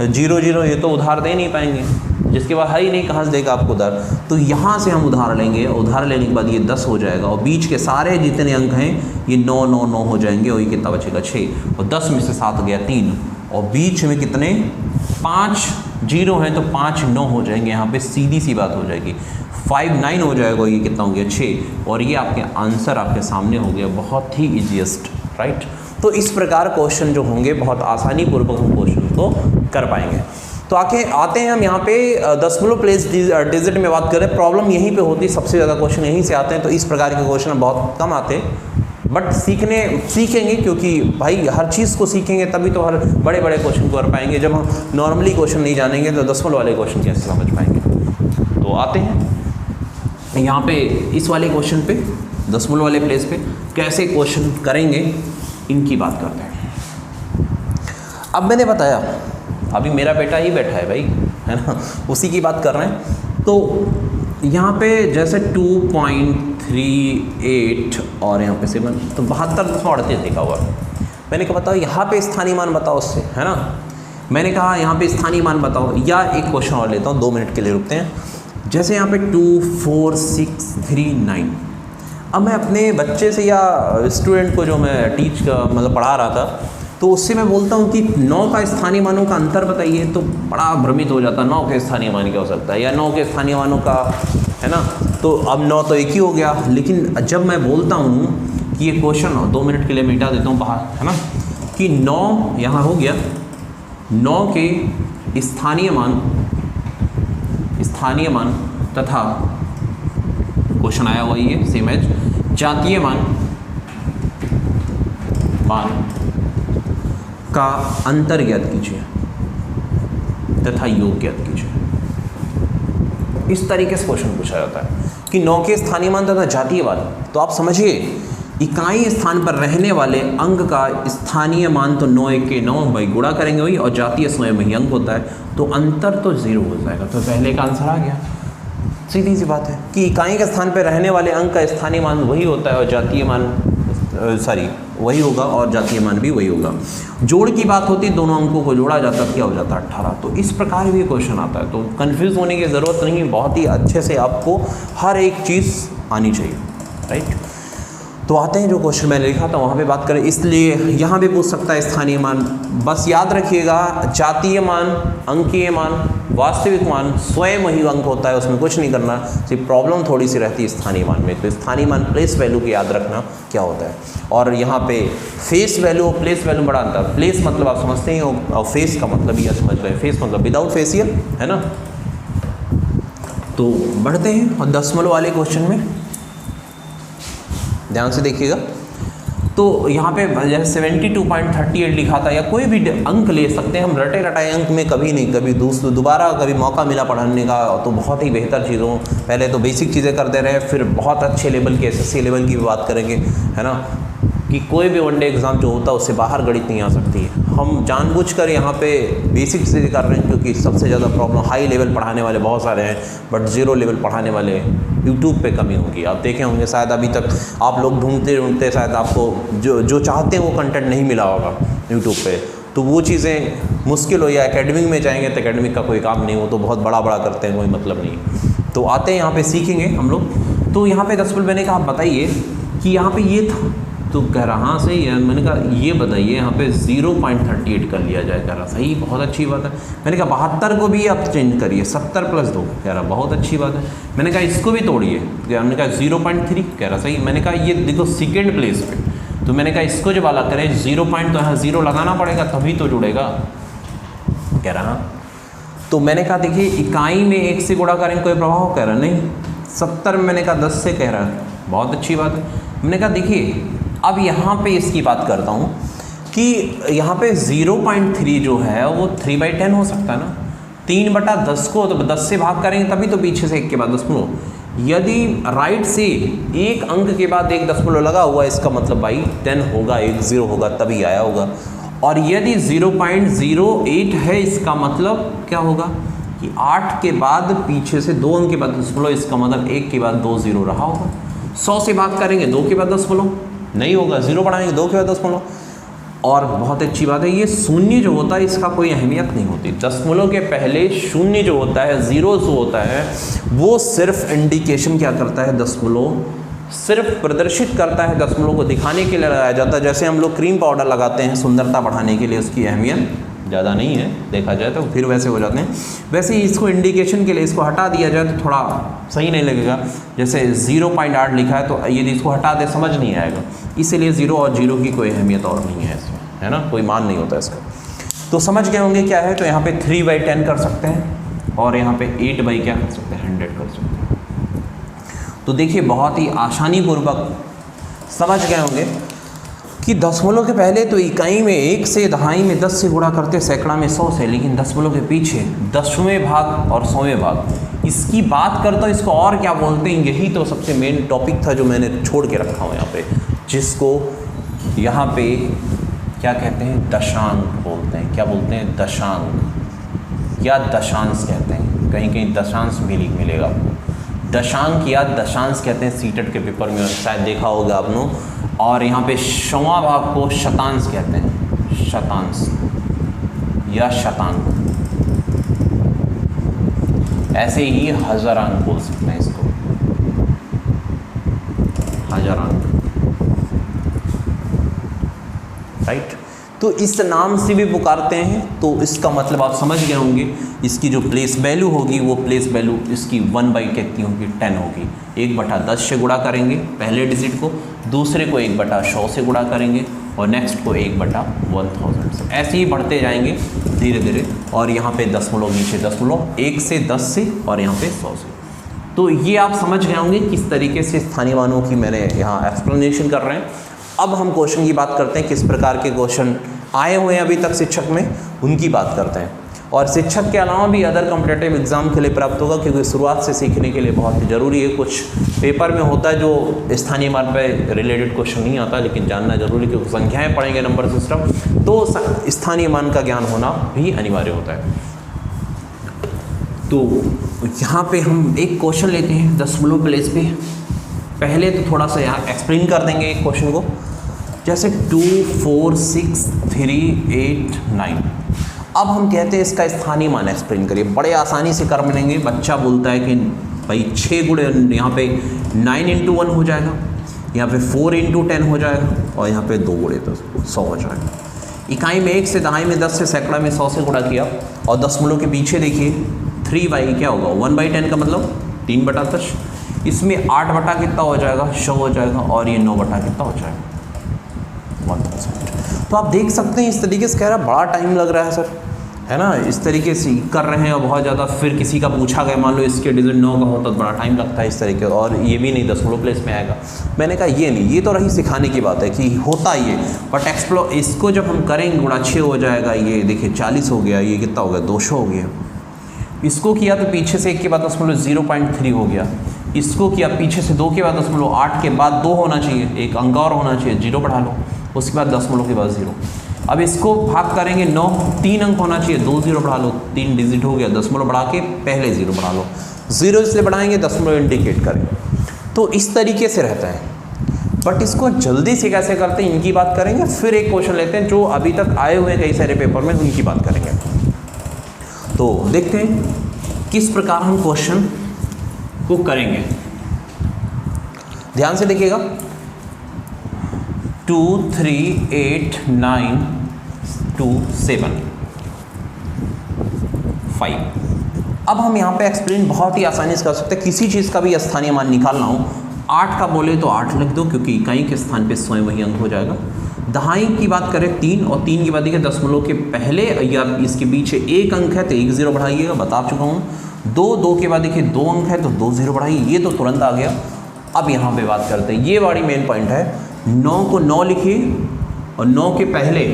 0 0 ये तो उधार दे नहीं पाएंगे, जिसके बाद है ही नहीं, कहाँ से देगा आपको उधार। तो यहाँ से हम उधार लेंगे, उधार लेने के बाद ये 10 हो जाएगा, और बीच के सारे जितने अंक हैं ये 9 9 9 हो जाएंगे, और ये कितना बचेगा 6, और 10 में से 7 गया 3, और बीच में कितने 5 0 हैं, तो 5 9 हो जाएंगे, यहाँ पे सीधी सी बात हो जाएगी, 5 9 हो जाएगा, ये कितना हो गया 6, और ये आपके आंसर आपके सामने हो गया, बहुत ही ईजीएस्ट, राइट। तो इस प्रकार क्वेश्चन जो होंगे बहुत आसानी पूर्वक हम क्वेश्चन को कर पाएंगे। तो आते हैं हम यहाँ पे दशमलव प्लेस डिजिट में बात करें, प्रॉब्लम यहीं पे होती है, सबसे ज़्यादा क्वेश्चन यहीं से आते हैं। तो इस प्रकार के क्वेश्चन बहुत कम आते हैं, बट सीखेंगे, क्योंकि भाई हर चीज़ को सीखेंगे तभी तो हर बड़े बड़े क्वेश्चन को कर पाएंगे। जब हम नॉर्मली क्वेश्चन नहीं जानेंगे तो दशमलव वाले क्वेश्चन कैसे समझ पाएंगे। तो आते हैं यहाँ पे इस वाले क्वेश्चन पे, दशमलव वाले प्लेस पे कैसे क्वेश्चन करेंगे, इनकी बात करते हैं। अब मैंने बताया, अभी मेरा बेटा ही बैठा है भाई, है ना, उसी की बात कर रहे हैं। तो यहाँ पे जैसे 2.38 और यहाँ पे 7, तो 72.38 लिखा हुआ। मैंने कहा बताओ यहाँ पे स्थानीय मान बताओ उससे, है ना। मैंने कहा यहाँ पे स्थानीय मान बताओ, या एक क्वेश्चन और लेता हूँ, 2 मिनट के लिए रुकते हैं। जैसे यहाँ पे 2 4 6 3 9, अब मैं अपने बच्चे से या स्टूडेंट को जो मैं मतलब पढ़ा रहा था, तो उससे मैं बोलता हूँ कि 9 का स्थानीय मानों का अंतर बताइए, तो बड़ा भ्रमित हो जाता है, 9 के स्थानीय मान क्या हो सकता है, या 9 के स्थानीय मानों का, है ना। तो अब 9 तो एक ही हो गया, लेकिन जब मैं बोलता हूँ कि ये क्वेश्चन 2 मिनट के लिए मिटा देता हूँ बाहर, है ना, कि 9 यहाँ हो गया, 9 के स्थानीय मान तथा क्वेश्चन आया हुआ ये सेम एज जातीय मान का अंतर ज्ञात कीजिए तथा योग ज्ञात कीजिए। इस तरीके से क्वेश्चन पूछा जाता है कि 9 के स्थानीय मान तथा जातीय मान। तो आप समझिए, इकाई स्थान पर रहने वाले अंक का स्थानीय मान तो 9 1 के 9 भाई गुणा करेंगे वही, और जातीय स्वयं ही अंक होता है, तो अंतर तो 0 हो जाएगा। तो पहले का आंसर आ गया, सीधी सी बात है कि इकाई के स्थान पर रहने वाले अंक का स्थानीय मान वही होता है, और जातीय मान वही होगा, और जातीय मान भी वही होगा। जोड़ की बात होती, दोनों अंकों को जोड़ा जाता, क्या हो जाता 18। तो इस प्रकार भी क्वेश्चन आता है, तो कंफ्यूज होने की ज़रूरत नहीं है, बहुत ही अच्छे से आपको हर एक चीज़ आनी चाहिए, राइट। तो आते हैं जो क्वेश्चन मैंने लिखा था वहाँ पे बात करें, इसलिए यहाँ भी पूछ सकता है स्थानीय मान। बस याद रखिएगा, जातीय मान, अंकीय मान, वास्तविक मान स्वयं ही अंक होता है, उसमें कुछ नहीं करना। सिर्फ प्रॉब्लम थोड़ी सी रहती है स्थानीय मान में। तो स्थानीय मान प्लेस वैल्यू की याद रखना क्या होता है, और यहाँ पे फेस वैल्यू और प्लेस वैल्यू बड़ा अंतर। प्लेस मतलब आप समझते हैं, और फेस का मतलब यह समझ रहे हैं, फेस मतलब विदाउट फेसियल, है ना। तो बढ़ते हैं और दशमलव वाले क्वेश्चन में ध्यान से देखिएगा। तो यहाँ पे जैसे 72.38 लिखा था, या कोई भी अंक ले सकते हैं हम, रटे रटाए अंक में कभी नहीं, कभी दोबारा कभी मौका मिला पढ़ाने का तो बहुत ही बेहतर चीज़ों, पहले तो बेसिक चीज़ें करते रहे, फिर बहुत अच्छे लेवल की SSC लेवल की भी बात करेंगे, है ना, कि कोई भी वनडे एग्ज़ाम जो होता है उससे बाहर गणित नहीं आ सकती है। हम जानबूझकर यहाँ पे बेसिक चीज़ें कर रहे हैं, क्योंकि सबसे ज़्यादा प्रॉब्लम हाई लेवल पढ़ाने वाले बहुत सारे हैं, बट 0 लेवल पढ़ाने वाले यूट्यूब पे कमी होगी। आप देखे होंगे शायद अभी तक आप लोग ढूंढते शायद आपको जो चाहते हैं वो कंटेंट नहीं मिला होगा यूट्यूब पे। तो वो चीज़ें मुश्किल हो, या एकेडमिक में जाएंगे तो एकेडमिक का कोई काम नहीं, वो तो बहुत बड़ा करते हैं, कोई मतलब नहीं। तो आते हैं यहाँ पे सीखेंगे हम लोग। तो यहाँ पे दशमलव मैंने कहा, आप बताइए कि यहाँ पे ये था, तो कह रहा हाँ सही है। मैंने कहा ये बताइए यहाँ पे 0.38 कर लिया जाए, कह रहा सही, बहुत अच्छी बात है। मैंने कहा 72 को भी आप चेंज करिए, 70 + 2, कह रहा बहुत अच्छी बात है। मैंने कहा इसको भी तोड़िए, मैंने कहा 0.3, कह रहा सही। मैंने कहा ये देखो सेकेंड प्लेस पे, तो मैंने कहा इसको जब वाला करें 0 पॉइंट, तो यहाँ 0 लगाना पड़ेगा तभी तो जुड़ेगा, कह रहा हाँ। तो मैंने कहा देखिए इकाई में 1 से गुणा करें कोई प्रभाव, कह रहा नहीं। 70 में मैंने कहा 10 से, कह रहा है बहुत अच्छी बात है। मैंने कहा देखिए अब यहाँ पे इसकी बात करता हूँ कि यहाँ पे 0.3 जो है वो 3/10 हो सकता है ना। 3/10 को तो 10 से भाग करेंगे तभी तो पीछे से 1 के बाद दशमलव, यदि राइट से एक अंक के बाद 1 दशमलव लगा हुआ, इसका मतलब भाई 10 होगा, 1 0 होगा तभी आया होगा। और यदि 0.08 है, इसका मतलब क्या होगा कि 8 के बाद पीछे से 2 अंक के बाद दशमलव, इसका मतलब 1 के बाद 2 0 रहा होगा। 100 से भाग करेंगे 2 के बाद दशमलव नहीं होगा, 0 बढ़ाएंगे 2 के बाद दशमलव। और बहुत अच्छी बात है, ये शून्य जो होता है इसका कोई अहमियत नहीं होती। दशमलव के पहले शून्य जो होता है, जीरो जो होता है, वो सिर्फ इंडिकेशन क्या करता है, दशमलव सिर्फ प्रदर्शित करता है, दशमलव को दिखाने के लिए लगाया जाता है। जैसे हम लोग क्रीम पाउडर लगाते हैं सुंदरता बढ़ाने के लिए, उसकी अहमियत ज़्यादा नहीं है देखा जाए तो, फिर वैसे हो जाते हैं। वैसे ही इसको इंडिकेशन के लिए इसको हटा दिया जाए तो थोड़ा सही नहीं लगेगा। जैसे 0.8 लिखा है तो यदि इसको हटा दे समझ नहीं आएगा, इसीलिए 0 और 0 की कोई अहमियत और नहीं है इसमें, है ना, कोई मान नहीं होता इसका। तो समझ गए होंगे क्या है। तो यहाँ पे 3/10 कर सकते हैं और यहाँ पे 8 क्या कर सकते हैं, 100 कर सकते हैं। तो देखिए बहुत ही आसानी पूर्वक समझ गए होंगे कि दशमलव के पहले तो इकाई में 1 से, दहाई में 10 से गुणा करते, सैकड़ा में 100 से, लेकिन दशमलव के पीछे 10वें भाग और 100वें भाग, इसकी बात करता हूँ इसको और क्या बोलते हैं, यही तो सबसे मेन टॉपिक था जो मैंने छोड़ के रखा हूँ यहाँ पे, जिसको यहाँ पे क्या कहते हैं, दशांक बोलते हैं। क्या बोलते हैं, दशांक या दशांश कहते हैं, कहीं कहीं दशांश भी मिलेगा आपको। दशांक या दशांश कहते हैं, सीटेट के पेपर में शायद देखा होगा आपने। और यहाँ पे 100वां भाग को शतांश कहते हैं, शतांश या शतांक। ऐसे ही हजारांक बोल सकते हैं इसको, हजारांक, राइट। तो इस नाम से भी पुकारते हैं। तो इसका मतलब आप समझ गए होंगे, इसकी जो प्लेस वैल्यू होगी वो प्लेस वैल्यू इसकी 1/, कितनी होगी, 10 होगी। 1/10 से गुणा करेंगे पहले डिजिट को, दूसरे को 1/100 से गुणा करेंगे और नेक्स्ट को 1/1000 से। ऐसे ही बढ़ते जाएंगे धीरे धीरे। और यहाँ पे दशमलव, नीचे दशमलव, 1 से 10 से और यहाँ पे 100 से। तो ये आप समझ गए होंगे किस तरीके से स्थानीय मानों की मैंने यहाँ एक्सप्लेनेशन कर रहे हैं। अब हम क्वेश्चन की बात करते हैं, किस प्रकार के क्वेश्चन आए हुए हैं अभी तक शिक्षक में, उनकी बात करते हैं। और शिक्षक के अलावा भी अदर कॉम्पिटिटिव एग्जाम के लिए प्राप्त होगा, क्योंकि शुरुआत से सीखने के लिए बहुत ही ज़रूरी है। कुछ पेपर में होता है जो स्थानीय मान पे रिलेटेड क्वेश्चन नहीं आता, लेकिन जानना जरूरी, क्योंकि संख्याएं पढ़ेंगे, नंबर सिस्टम, तो स्थानीय मान का ज्ञान होना भी अनिवार्य होता है। तो यहाँ पे हम एक क्वेश्चन लेते हैं दशमलव प्लेस पे। पहले तो थोड़ा सा यहाँ एक्सप्लेन कर देंगे एक क्वेश्चन को, जैसे 2 4 6 3 8 9। अब हम कहते हैं इसका स्थानीय मान एक्सप्लेन करिए। बड़े आसानी से कर मिलेंगे। बच्चा बोलता है कि भाई 6 गुणे, यहाँ पे 9 × 1 हो जाएगा, यहाँ पे 4 × 10 हो जाएगा, और यहाँ पे 2 गुणे तो 100 हो जाएगा। इकाई में 1 से, दहाई में 10 से, सैकड़ा में 100 से गुणा किया। और दशमलव के पीछे देखिए 3 क्या होगा, 1/10 का मतलब 3/10। इसमें 8 कितना हो जाएगा, 100 हो जाएगा, और ये 9 कितना हो जाएगा, 1%। तो आप देख सकते हैं इस तरीके से कह रहा है, बड़ा टाइम लग रहा है सर, है ना, इस तरीके से कर रहे हैं और बहुत ज़्यादा। फिर किसी का पूछा गया, मान लो इसके डिजिट 9 का होता तो बड़ा टाइम लगता है इस तरीके, और ये भी नहीं दशमलव प्लेस में आएगा। मैंने कहा ये नहीं, ये तो रही सिखाने की बात है कि होता ये, बट इसको जब हम करेंगे गुणा 6 हो जाएगा। ये देखिए 40 हो गया, ये कितना हो गया, 200 हो गया। इसको किया तो पीछे से 1 के बाद दशमलव 0.3 हो गया। इसको किया पीछे से 2 के बाद दशमलव, 8 के बाद 2 होना चाहिए, एक अंक और होना चाहिए, 0 बढ़ा लो, उसके बाद दशमलव के बाद 0। अब इसको भाग करेंगे 9, 3 अंक होना चाहिए, 2 0 बढ़ा लो, 3 डिजिट हो गया, दशमलव बढ़ा के पहले 0 बढ़ा लो, 0 इसलिए बढ़ाएंगे दशमलव इंडिकेट करें। तो इस तरीके से रहता है। बट इसको जल्दी से कैसे करते हैं इनकी बात करेंगे। फिर एक क्वेश्चन लेते हैं जो अभी तक आए हुए हैं कई सारे पेपर में, उनकी बात करेंगे। तो देखते हैं किस प्रकार हम क्वेश्चन को करेंगे। ध्यान से देखिएगा। 2 3 8 9 2 7 5। अब हम यहाँ पे एक्सप्लेन बहुत ही आसानी से कर सकते हैं। किसी चीज़ का भी स्थानीय मान निकालना हो, 8 का बोले तो 8 लिख दो, क्योंकि इकाई के स्थान पे स्वयं वही अंक हो जाएगा। दहाई की बात करें 3, और 3 की बात देखिए दशमलव के पहले या इसके पीछे एक अंक है तो 1 0 बढ़ाइएगा, बता चुका हूँ। 2 के बाद देखिए 2 अंक है तो 2 0 बढ़ाइए, ये तो तुरंत आ गया। अब यहाँ पे बात करते हैं, ये वाली मेन पॉइंट है। 9 को 9 लिखिए और 9 के पहले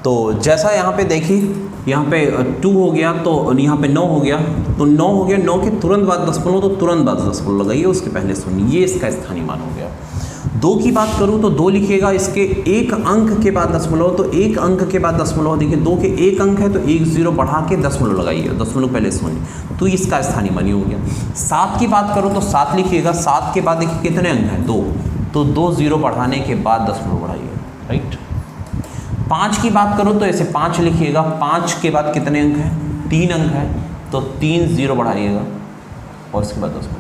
तो जैसा यहाँ पे देखिए, यहाँ पे 2 हो गया तो यहाँ पे 9 हो गया, तो 9 हो गया, 9 के तुरंत बाद दशमलव, तो तुरंत बाद दशमलव लगाइए, उसके पहले सुनिए, ये इसका स्थानीय मान हो गया। 2 की बात करूँ तो 2 लिखिएगा, इसके एक अंक के बाद दशमलव, तो एक अंक के बाद दशमलव, देखिए 2 के एक अंक है तो 1 0 बढ़ा के दशमलव लगाइए, दशमलव पहले सुनिए, तो इसका स्थानीय मान हो गया। 7 की बात करूँ तो 7 लिखिएगा, 7 के बाद देखिए कितने अंक हैं 2, तो 2 0 बढ़ाने के बाद दशमलव बढ़ाइए, राइट। 5 की बात करूँ तो ऐसे 5 लिखिएगा, 5 के बाद कितने अंक हैं 3 अंक हैं, तो 3 0 बढ़ाइएगा और इसके बाद दशमलव,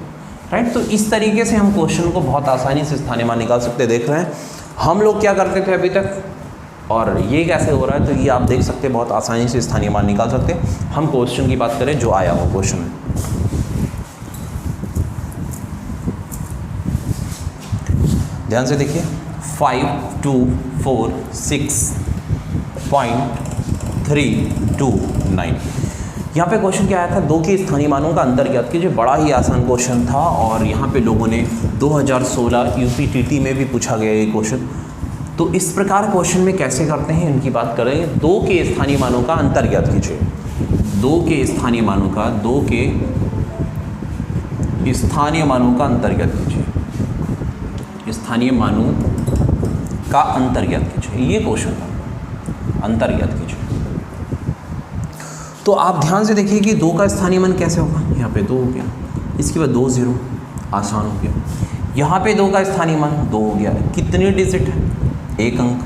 राइट। तो इस तरीके से हम क्वेश्चन को बहुत आसानी से स्थानीय मान निकाल सकते हैं। देख रहे हैं हम लोग क्या करते थे अभी तक, और ये कैसे हो रहा है, तो ये आप देख सकते हैं, बहुत आसानी से स्थानीय मान निकाल सकते हैं। हम क्वेश्चन की बात करें जो आया हो क्वेश्चन में, ध्यान से देखिए 5 2 4 6.329। यहाँ पे क्वेश्चन क्या आया था, 2 के स्थानीय मानों का अंतर ज्ञात कीजिए। बड़ा ही आसान क्वेश्चन था, और यहाँ पे लोगों ने 2016 यूपीटीटी में भी पूछा गया ये क्वेश्चन। तो इस प्रकार क्वेश्चन में कैसे करते हैं इनकी बात करें। 2 के स्थानीय मानों का अंतर ज्ञात कीजिए। 2 के स्थानीय मानों का, 2 के स्थानीय मानों का अंतर ज्ञात कीजिए। स्थानीय मानों का अंतर ज्ञात कीजिए, ये क्वेश्चन था, अंतर ज्ञात कीजिए। तो आप ध्यान से देखिए कि 2 का स्थानीय मान कैसे होगा, यहाँ पे 2 हो गया, इसके बाद 2 0, आसान हो गया। यहाँ पे 2 का स्थानीय मान 2 हो गया, कितनी डिजिट है, एक अंक,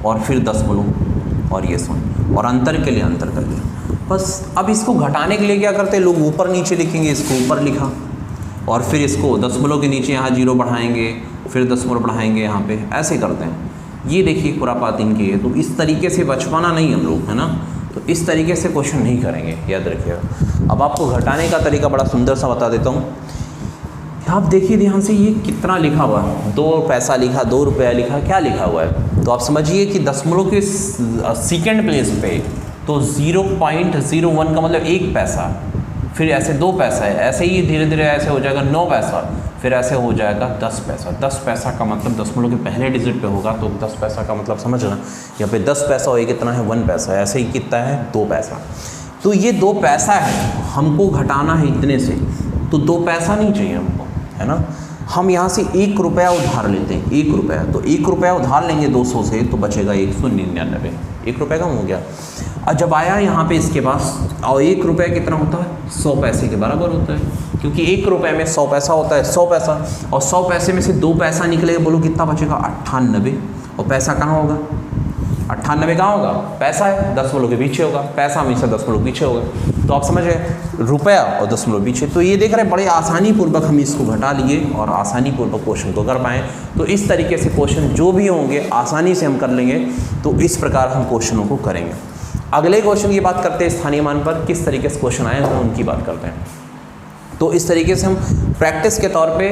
और फिर दशमलव और ये सुन, और अंतर के लिए अंतर कर दिया बस। अब इसको घटाने के लिए क्या करते हैं लोग, ऊपर नीचे लिखेंगे, इसको ऊपर लिखा, और फिर इसको दशमलव के नीचे यहाँ 0 बढ़ाएंगे, फिर दशमलव बढ़ाएंगे यहाँ पे, ऐसे करते हैं। ये देखिए खुरापात इनकी है। तो इस तरीके से बचपना नहीं हम लोग, है ना, तो इस तरीके से क्वेश्चन नहीं करेंगे, याद रखिएगा। अब आपको घटाने का तरीका बड़ा सुंदर सा बता देता हूँ। आप देखिए ध्यान से, ये कितना लिखा हुआ है, 2 पैसा लिखा, 2 रुपया लिखा, क्या लिखा हुआ है, तो आप समझिए कि दशमलव के सेकेंड प्लेस पे तो 0.01 का मतलब 1 पैसा, फिर ऐसे 2 पैसा है, ऐसे ही धीरे धीरे ऐसे हो जाएगा 9 पैसा, फिर ऐसे हो जाएगा 10 पैसा। 10 पैसा का मतलब दशमलव के पहले डिजिट पे होगा, तो 10 पैसा का मतलब समझना, यहाँ पे 10 पैसा हो, ये कितना है 1 पैसा, ऐसे ही कितना है 2 पैसा। तो ये 2 पैसा है, हमको घटाना है इतने से, तो 2 पैसा नहीं चाहिए हमको, है ना। हम यहाँ से 1 रुपया उधार लेते हैं, 1 रुपया, तो 1 रुपया उधार लेंगे 200 से, तो बचेगा 199, 1 रुपये कम हो गया। और जब आया यहाँ पे इसके पास, और 1 रुपया कितना होता है, 100 पैसे के बराबर होता है, क्योंकि 1 रुपये में 100 पैसा होता है, 100 पैसा, और 100 पैसे में से 2 पैसा निकलेगा, बोलो कितना बचेगा 98, और पैसा कहाँ होगा, 98 कहाँ होगा, पैसा है, दशमलव के पीछे होगा, पैसा हमेशा दशमलव पीछे होगा। तो आप समझ गए, रुपया और दशमलव पीछे। तो ये देख रहे हैं, बड़े आसानी पूर्वक हम इसको घटा लिए और आसानी पूर्वक क्वेश्चन को कर पाएँ। तो इस तरीके से क्वेश्चन जो भी होंगे आसानी से हम कर लेंगे। तो इस प्रकार हम क्वेश्चनों को करेंगे। अगले क्वेश्चन की बात करते हैं, स्थानीय मान पर किस तरीके से क्वेश्चन आए हैं उनकी बात करते हैं। तो इस तरीके से हम प्रैक्टिस के तौर पे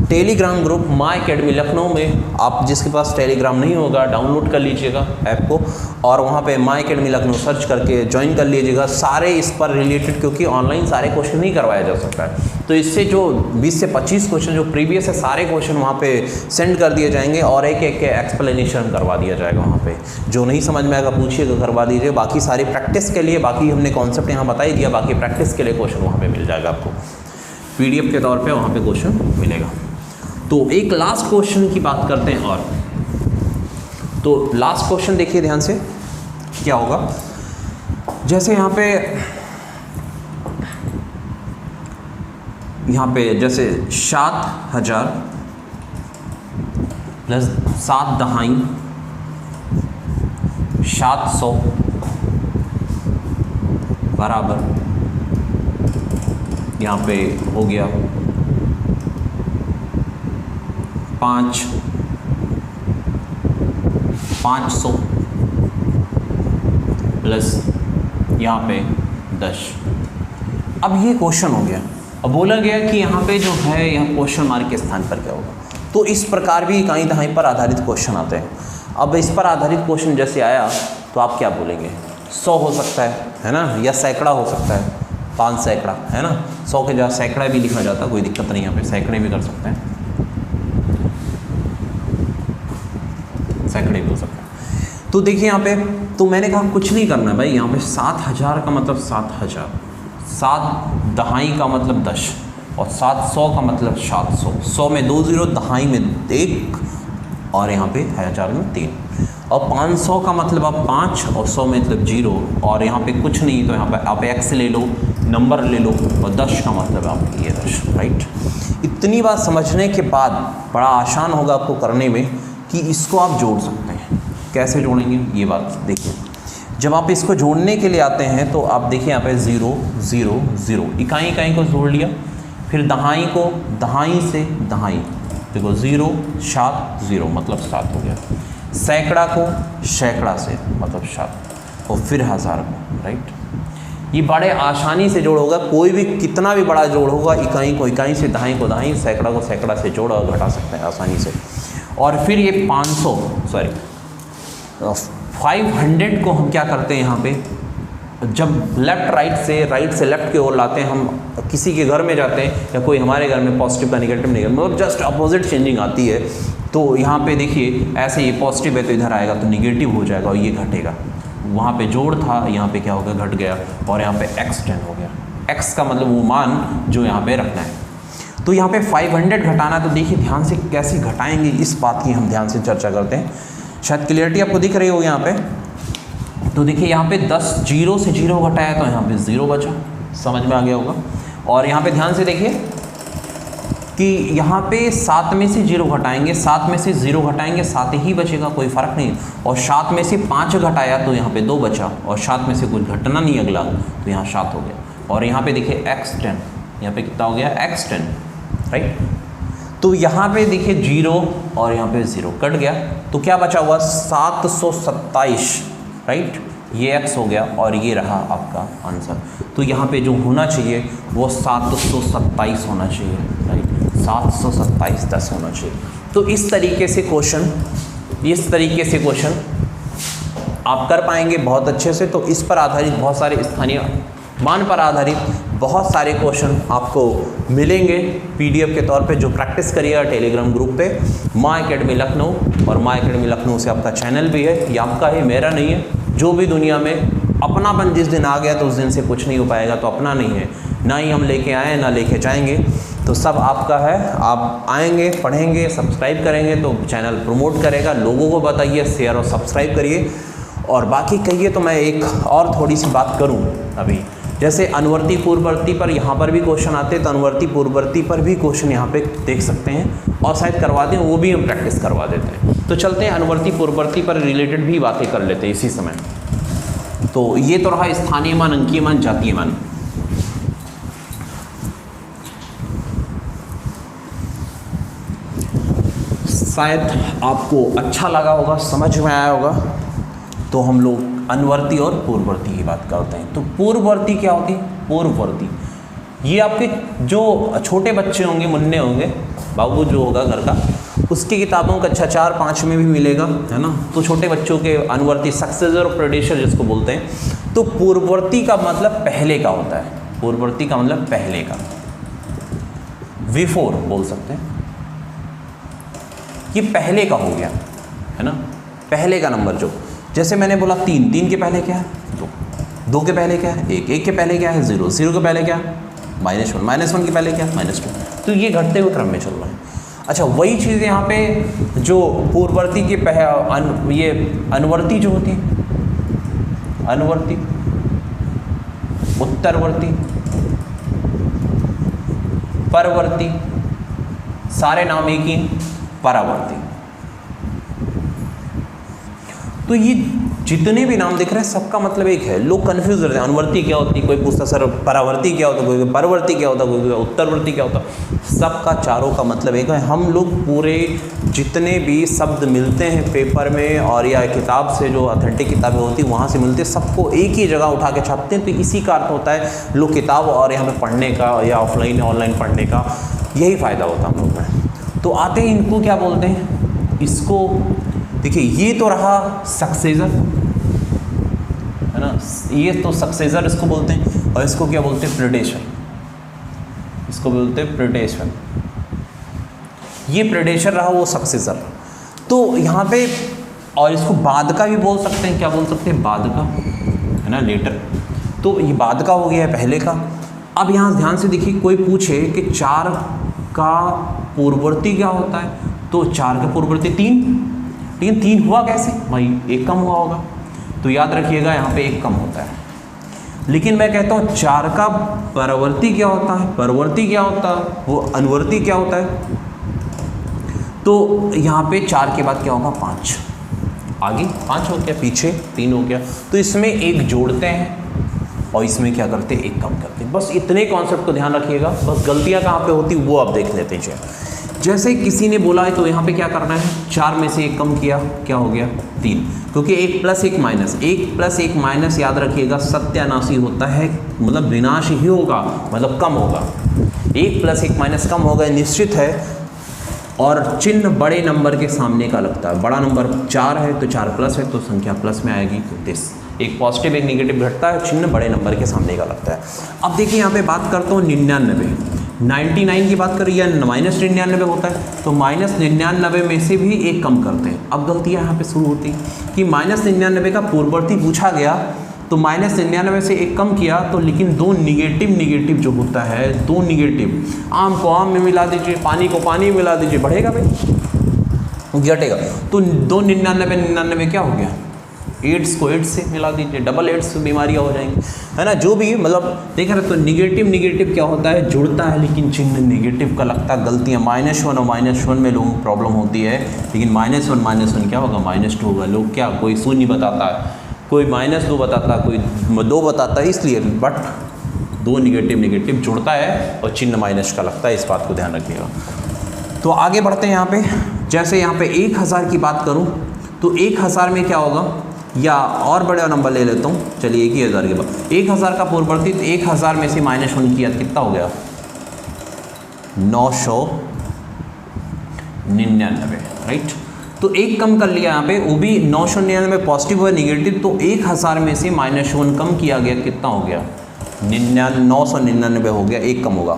Telegram group my academy Lucknow में, आप जिसके पास टेलीग्राम नहीं होगा डाउनलोड कर लीजिएगा ऐप को, और वहाँ पे माय अकेडमी लखनऊ सर्च करके ज्वाइन कर लीजिएगा। सारे इस पर रिलेटेड, क्योंकि ऑनलाइन सारे क्वेश्चन नहीं करवाया जा सकता है, तो इससे जो 20 से 25 क्वेश्चन जो प्रीवियस है सारे क्वेश्चन वहाँ पे सेंड कर दिए जाएंगे, और एक एक के एक्सप्लेनेशन करवा दिया जाएगा। वहाँ पे जो नहीं समझ में आएगा पूछिएगा, करवा दीजिए। बाकी सारी प्रैक्टिस के लिए, बाकी हमने कॉन्सेप्ट यहाँ बता ही दिया, बाकी प्रैक्टिस के लिए क्वेश्चन वहाँ पे मिल जाएगा आपको, PDF के तौर पे वहाँ पे क्वेश्चन मिलेगा। तो एक लास्ट क्वेश्चन की बात करते हैं। और तो लास्ट क्वेश्चन देखिए ध्यान से, क्या होगा, जैसे यहाँ पे जैसे 7000 प्लस 7 दहाई 700 बराबर यहाँ पे हो गया 500 प्लस यहाँ पे 10। अब ये क्वेश्चन हो गया। अब बोला गया कि यहाँ पे जो है यहाँ क्वेश्चन मार्क के स्थान पर क्या होगा। तो इस प्रकार भी इकाई दहाई पर आधारित क्वेश्चन आते हैं। अब इस पर आधारित क्वेश्चन जैसे आया तो आप क्या बोलेंगे, 100 हो सकता है ना, या सैकड़ा हो सकता है, 5 सैकड़ा है ना, 100 के जगह सैकड़ा भी लिखा जाता, कोई दिक्कत नहीं, यहाँ पे सैकड़े भी कर सकते हैं, सैकड़े भी हो सकते हैं। तो देखिए यहाँ पे तो मैंने कहा कुछ नहीं करना है भाई, यहाँ पे 7000 का मतलब 7000, 7 दहाई का मतलब 10 और 700 का मतलब 700, 100 में 2 0, दहाई में 1 और यहाँ पे 1000 में 3, और 500 का मतलब आप 5 और 100 में मतलब 0 और यहाँ पे कुछ नहीं, तो यहाँ पे आप x ले लो, नंबर ले लो, और 10 का मतलब आप ये 10, राइट। इतनी बात समझने के बाद बड़ा आसान होगा आपको करने में कि इसको आप जोड़ सकते हैं। कैसे जोड़ेंगे ये बात देखिए। जब आप इसको जोड़ने के लिए आते हैं तो आप देखिए यहाँ पे 0 0 0 इकाई इकाई को जोड़ लिया, फिर दहाई को दहाई से दहाई, देखो 0 7 0 मतलब 7 हो गया, सैकड़ा को सैकड़ा से मतलब 7, और फिर 1000 को, राइट। ये बड़े आसानी से जोड़ होगा, कोई भी कितना भी बड़ा जोड़ होगा, इकाई को इकाई से, दहाई को दहाई, सैकड़ा को सैकड़ा से जोड़ और घटा सकते हैं आसानी से। और फिर ये 500 को हम क्या करते हैं यहाँ पे, जब राइट से लेफ्ट की ओर लाते हैं, हम किसी के घर में जाते हैं या कोई हमारे घर में पॉजिटिव का निगेटिव मतलब जस्ट अपोजिट चेंजिंग आती है, तो यहाँ पे देखिए ऐसे ये पॉजिटिव है तो इधर आएगा तो निगेटिव हो जाएगा और ये घटेगा। वहाँ पे जोड़ था, यहाँ पे क्या हो गया, घट गया, और यहाँ पे x10 हो गया। x का मतलब वो मान जो यहाँ पे रखना है। तो यहाँ पे 500 घटाना, तो देखिए ध्यान से कैसे घटाएंगे इस बात की हम ध्यान से चर्चा करते हैं। शायद क्लियरिटी आपको दिख रही हो यहाँ पे। तो देखिए यहाँ पे 10 0 से 0 घटाया तो यहाँ पे 0 बचा, समझ में आ गया होगा। और यहाँ पे ध्यान से देखिए कि यहाँ पे 7 में से 0 घटाएंगे, 7 में से 0 घटाएंगे, 7 ही बचेगा, कोई फ़र्क नहीं। और 7 में से 5 घटाया तो यहाँ पे 2 बचा, और 7 में से कुछ घटना नहीं अगला, तो यहाँ 7 हो गया। और यहाँ पे देखिए x10, यहाँ पे कितना हो गया x10, राइट। तो यहाँ पे देखिए 0 और यहाँ पे 0 कट गया, तो क्या बचा हुआ 727, राइट। ये x हो गया और ये रहा आपका आंसर। तो यहाँ पे जो होना चाहिए वो 727 होना चाहिए, राइट, 727 10 होना चाहिए। तो इस तरीके से क्वेश्चन आप कर पाएंगे बहुत अच्छे से। तो इस पर आधारित बहुत सारे स्थानीय मान पर आधारित बहुत सारे क्वेश्चन आपको मिलेंगे PDF के तौर पे, जो प्रैक्टिस करिएगा टेलीग्राम ग्रुप पे माँ एकेडमी लखनऊ। और माँ एकेडमी लखनऊ से आपका चैनल भी है, ये आपका है, मेरा नहीं है। जो भी दुनिया में अपनापन जिस दिन आ गया तो उस दिन से कुछ नहीं हो पाएगा, तो अपना नहीं है, ना ही हम लेके आए ना लेके जाएंगे, तो सब आपका है। आप आएंगे, पढ़ेंगे, सब्सक्राइब करेंगे तो चैनल प्रमोट करेगा, लोगों को बताइए, शेयर और सब्सक्राइब करिए। और बाकी कहिए तो मैं एक और थोड़ी सी बात करूं अभी, जैसे अनुवर्ती पूर्ववर्ती पर यहाँ पर भी क्वेश्चन आते हैं, तो अनुवर्ती पूर्ववर्ती पर भी क्वेश्चन यहाँ पे देख सकते हैं, और शायद करवा दें, वो भी हम प्रैक्टिस करवा देते हैं। तो चलते हैं अनुवर्ती पूर्ववर्ती पर रिलेटेड भी बातें कर लेते हैं इसी समय। तो ये तो रहा स्थानीय मान, अंकीय मान, जातीय मान। शायद आपको अच्छा लगा होगा, समझ में आया होगा। तो हम लोग अनुवर्ती और पूर्ववर्ती की बात करते हैं। तो पूर्ववर्ती क्या होती है? पूर्ववर्ती ये आपके जो छोटे बच्चे होंगे, मुन्ने होंगे, बाबू जो होगा घर का, उसकी किताबों का 4-5 में भी मिलेगा, है ना। तो छोटे बच्चों के अनुवर्ती, सक्सेसर और प्रेडेसर जिसको बोलते हैं। तो पूर्ववर्ती का मतलब पहले का होता है, पूर्ववर्ती का मतलब पहले का, बिफोर बोल सकते हैं। ये पहले का हो गया, है ना, पहले का नंबर। जो जैसे मैंने बोला 3 के पहले क्या है 2 के पहले क्या है 1 के पहले क्या है 0 के पहले क्या है -1 के पहले क्या है -2। तो ये घटते हुए क्रम में चल रहा है। अच्छा, वही चीज़ यहाँ पे जो पूर्ववर्ती के ये अनुवर्ती जो होती है, अनुवर्ती, उत्तरवर्ती, परवर्ती, सारे नाम एक ही, परावर्ती। तो ये जितने भी नाम दिख रहे हैं सबका मतलब एक है। लोग कन्फ्यूज रहते हैं, अनुवर्ती क्या होती है, कोई पूछता सर परावर्ती क्या होता, कोई परवर्ती क्या होता, कोई उत्तरवर्ती क्या होता। सबका चारों का मतलब एक है। हम लोग पूरे जितने भी शब्द मिलते हैं पेपर में और या किताब से, जो ऑथेंटिक किताबें होती हैं वहाँ से मिलते हैं, सबको एक ही जगह उठा के छापते हैं। तो इसी का अर्थ होता है लोग किताब और यहाँ पे पढ़ने का या ऑफलाइन ऑनलाइन पढ़ने का यही फ़ायदा होता है हम लोग में। तो आते हैं इनको क्या बोलते हैं, इसको देखिए ये तो रहा सक्सेसर है ना, ये तो सक्सेसर इसको बोलते हैं। और इसको क्या बोलते हैं, प्रेडेशर, इसको बोलते हैं प्रेडेशर। ये प्रेडेशर रहा, वो सक्सेसर। तो यहाँ पे और इसको बाद का भी बोल सकते हैं, क्या बोल सकते हैं, बाद का है ना, लेटर। तो ये बाद का हो गया है पहले का। अब यहाँ ध्यान से देखिए, कोई पूछे कि 4 का पूर्ववर्ती क्या होता है, तो 4 का पूर्ववर्ती 3, लेकिन 3 हुआ कैसे भाई, 1 कम हुआ होगा। तो याद रखिएगा यहाँ पे 1 कम होता है। लेकिन मैं कहता हूँ 4 का परवर्ती क्या होता है, परवर्ती क्या होता है, वो अनुवर्ती क्या होता है। तो यहाँ पे 4 के बाद क्या होगा, 5, आगे 5 हो गया, पीछे 3 हो गया। तो इसमें 1 जोड़ते हैं और इसमें क्या करते हैं, 1 कम करते हैं। बस इतने कॉन्सेप्ट को ध्यान रखिएगा। बस गलतियाँ कहाँ पे होती वो आप देख लेते हैं। जैसे किसी ने बोला है तो यहाँ पे क्या करना है, 4 में से 1 कम किया, क्या हो गया, 3। क्योंकि 1 + 1 माइनस, 1 + 1 माइनस याद रखिएगा सत्यानाशी होता है, मतलब विनाश ही होगा, मतलब कम होगा। 1 + 1 माइनस कम होगा, निश्चित है। और चिन्ह बड़े नंबर के सामने का लगता है। बड़ा नंबर 4 है तो 4 प्लस है तो संख्या प्लस में आएगी, तो 10। एक पॉजिटिव एक निगेटिव घटता है, चिन्ह बड़े नंबर के सामने का लगता है। अब देखिए यहाँ पे बात करता हूँ 99, 99 की बात करें या -99 होता है, तो -99 में से भी 1 कम करते हैं। अब गलतियाँ यहाँ पे शुरू होती कि -99 का पूर्ववर्ती पूछा गया तो -99 से 1 कम किया, तो लेकिन 2 निगेटिव जो होता है, 2 निगेटिव, आम को आम में मिला दीजिए, पानी को पानी में मिला दीजिए, बढ़ेगा भाई, घटेगा। तो 2 99 क्या हो गया, 8 को 8 से मिला दीजिए, डबल 8 से बीमारियाँ हो जाएंगी, है ना। जो भी मतलब देख रहे, तो निगेटिव क्या होता है, जुड़ता है लेकिन चिन्ह निगेटिव का लगता है। गलतियाँ -1 और -1 में लोगों को प्रॉब्लम होती है, लेकिन -1 क्या होगा, -2 होगा। लोग क्या, कोई शून्य बताता है, कोई -2 बताता है, कोई 2 बताता है, इसलिए बट 2 निगेटिव जुड़ता है और चिन्ह माइनस का लगता है, इस बात को ध्यान रखिएगा। तो आगे बढ़ते हैं यहाँ पे। जैसे यहाँ पे 1000 की बात करूँ तो 1000 में क्या होगा, या और बड़ा नंबर ले लेता हूँ, चलिए 1000 के बाद 1000 का पूर्ववर्ती, तो 1000 में से -1 किया कितना हो गया, 999, राइट। तो 1 कम कर लिया यहाँ पे, वो भी 999 पॉजिटिव और निगेटिव, तो 1000 में से -1 कम किया गया, कितना हो गया, 999 हो गया, 1 कम होगा।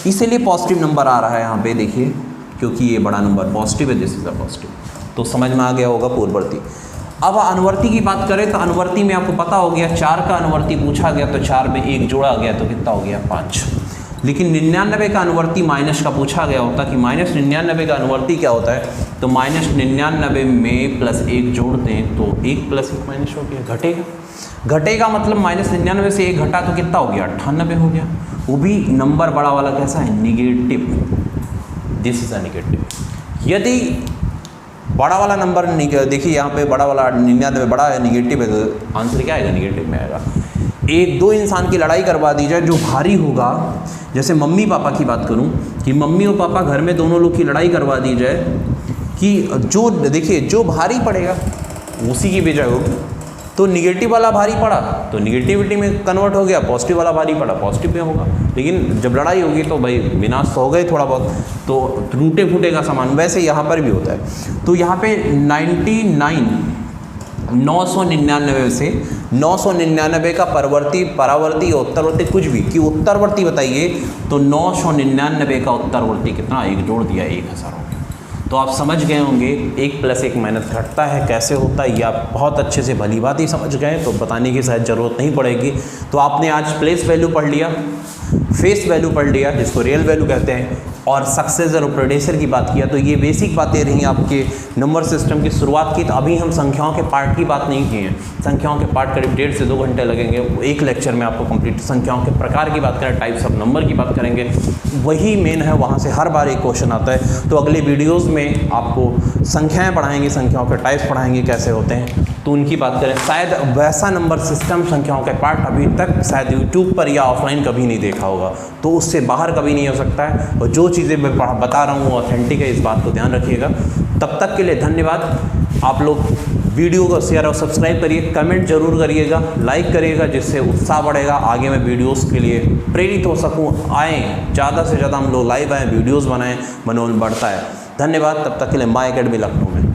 इसीलिए पॉजिटिव नंबर आ रहा है यहाँ पे, देखिए, क्योंकि ये बड़ा नंबर पॉजिटिव है, दिस इज अ पॉजिटिव। तो समझ में आ गया होगा पूर्ववर्ती। अब अनुवर्ती की बात करें तो अनुवर्ती में आपको पता हो गया, 4 का अनुवर्ती पूछा गया तो 4 में 1 जोड़ा गया तो कितना हो गया, 5। लेकिन 99 का अनुवर्ती माइनस का पूछा गया होता कि -99 का अनुवर्ती क्या होता है, तो -99 में +1 जोड़ दें तो 1 + 1 माइनस हो गया, घटेगा मतलब -99 से 1 घटा तो कितना हो गया, 98 हो गया। वो भी नंबर बड़ा वाला कैसा है, negative, this is a negative. यदि बड़ा वाला नंबर देखिए यहाँ पे बड़ा वाला 99 बड़ा है, निगेटिव है, तो आंसर क्या आएगा, निगेटिव में आएगा। 1-2 इंसान की लड़ाई करवा दी जाए, जो भारी होगा, जैसे मम्मी पापा की बात करूं कि मम्मी और पापा घर में दोनों लोग की लड़ाई करवा दी जाए, कि जो देखिए जो भारी पड़ेगा उसी की विजय होगी। तो निगेटिव वाला भारी पड़ा तो निगेटिविटी में कन्वर्ट हो गया, पॉजिटिव वाला भारी पड़ा पॉजिटिव में होगा। लेकिन जब लड़ाई होगी तो भाई विनाश तो होगा ही थोड़ा बहुत, तो टूटे फूटे का सामान। वैसे यहाँ पर भी होता है। तो यहाँ पे 999 से 999 का परावर्ती उत्तरवर्ती कुछ भी, कि उत्तरवर्ती बताइए, तो 999 का उत्तरवर्ती कितना, 1 जोड़ दिया, 1000 हो गया। तो आप समझ गए होंगे 1 + 1 माइनस घटता है, कैसे होता है, ये आप बहुत अच्छे से भली बात ही समझ गए, तो बताने की शायद ज़रूरत नहीं पड़ेगी। तो आपने आज प्लेस वैल्यू पढ़ लिया, फेस वैल्यू पढ़ लिया जिसको रियल वैल्यू कहते हैं, और सक्सेसर और प्रेडेसर की बात किया। तो ये बेसिक बातें रही आपके नंबर सिस्टम की शुरुआत की। तो अभी हम संख्याओं के पार्ट की बात नहीं की है, संख्याओं के पार्ट करीब 1.5 से 2 घंटे लगेंगे, एक लेक्चर में आपको कंप्लीट संख्याओं के प्रकार की बात करें, टाइप्स ऑफ नंबर की बात करेंगे, वही मेन है, वहाँ से हर बार एक क्वेश्चन आता है। तो अगले वीडियोज़ में आपको संख्याएँ पढ़ाएंगे, संख्याओं के टाइप्स पढ़ाएंगे कैसे होते हैं। तो उनकी बात करें, शायद वैसा नंबर सिस्टम संख्याओं के पार्ट अभी तक शायद यूट्यूब पर या ऑफलाइन कभी नहीं देखा होगा, तो उससे बाहर कभी नहीं हो सकता है। और जो चीज़ें मैं बता रहा हूँ वो ऑथेंटिक है, इस बात को ध्यान रखिएगा। तब तक के लिए धन्यवाद। आप लोग वीडियो को शेयर और सब्सक्राइब करिए, कमेंट जरूर करिएगा, लाइक करिएगा, जिससे उत्साह बढ़ेगा, आगे मैं वीडियोस के लिए प्रेरित हो सकूं। आएँ, ज़्यादा से ज़्यादा हम लोग लाइव आएँ, वीडियोस बनाएं, मनोबल बढ़ता है। धन्यवाद। तब तक के लिए माय अकेडमी लखनऊ में।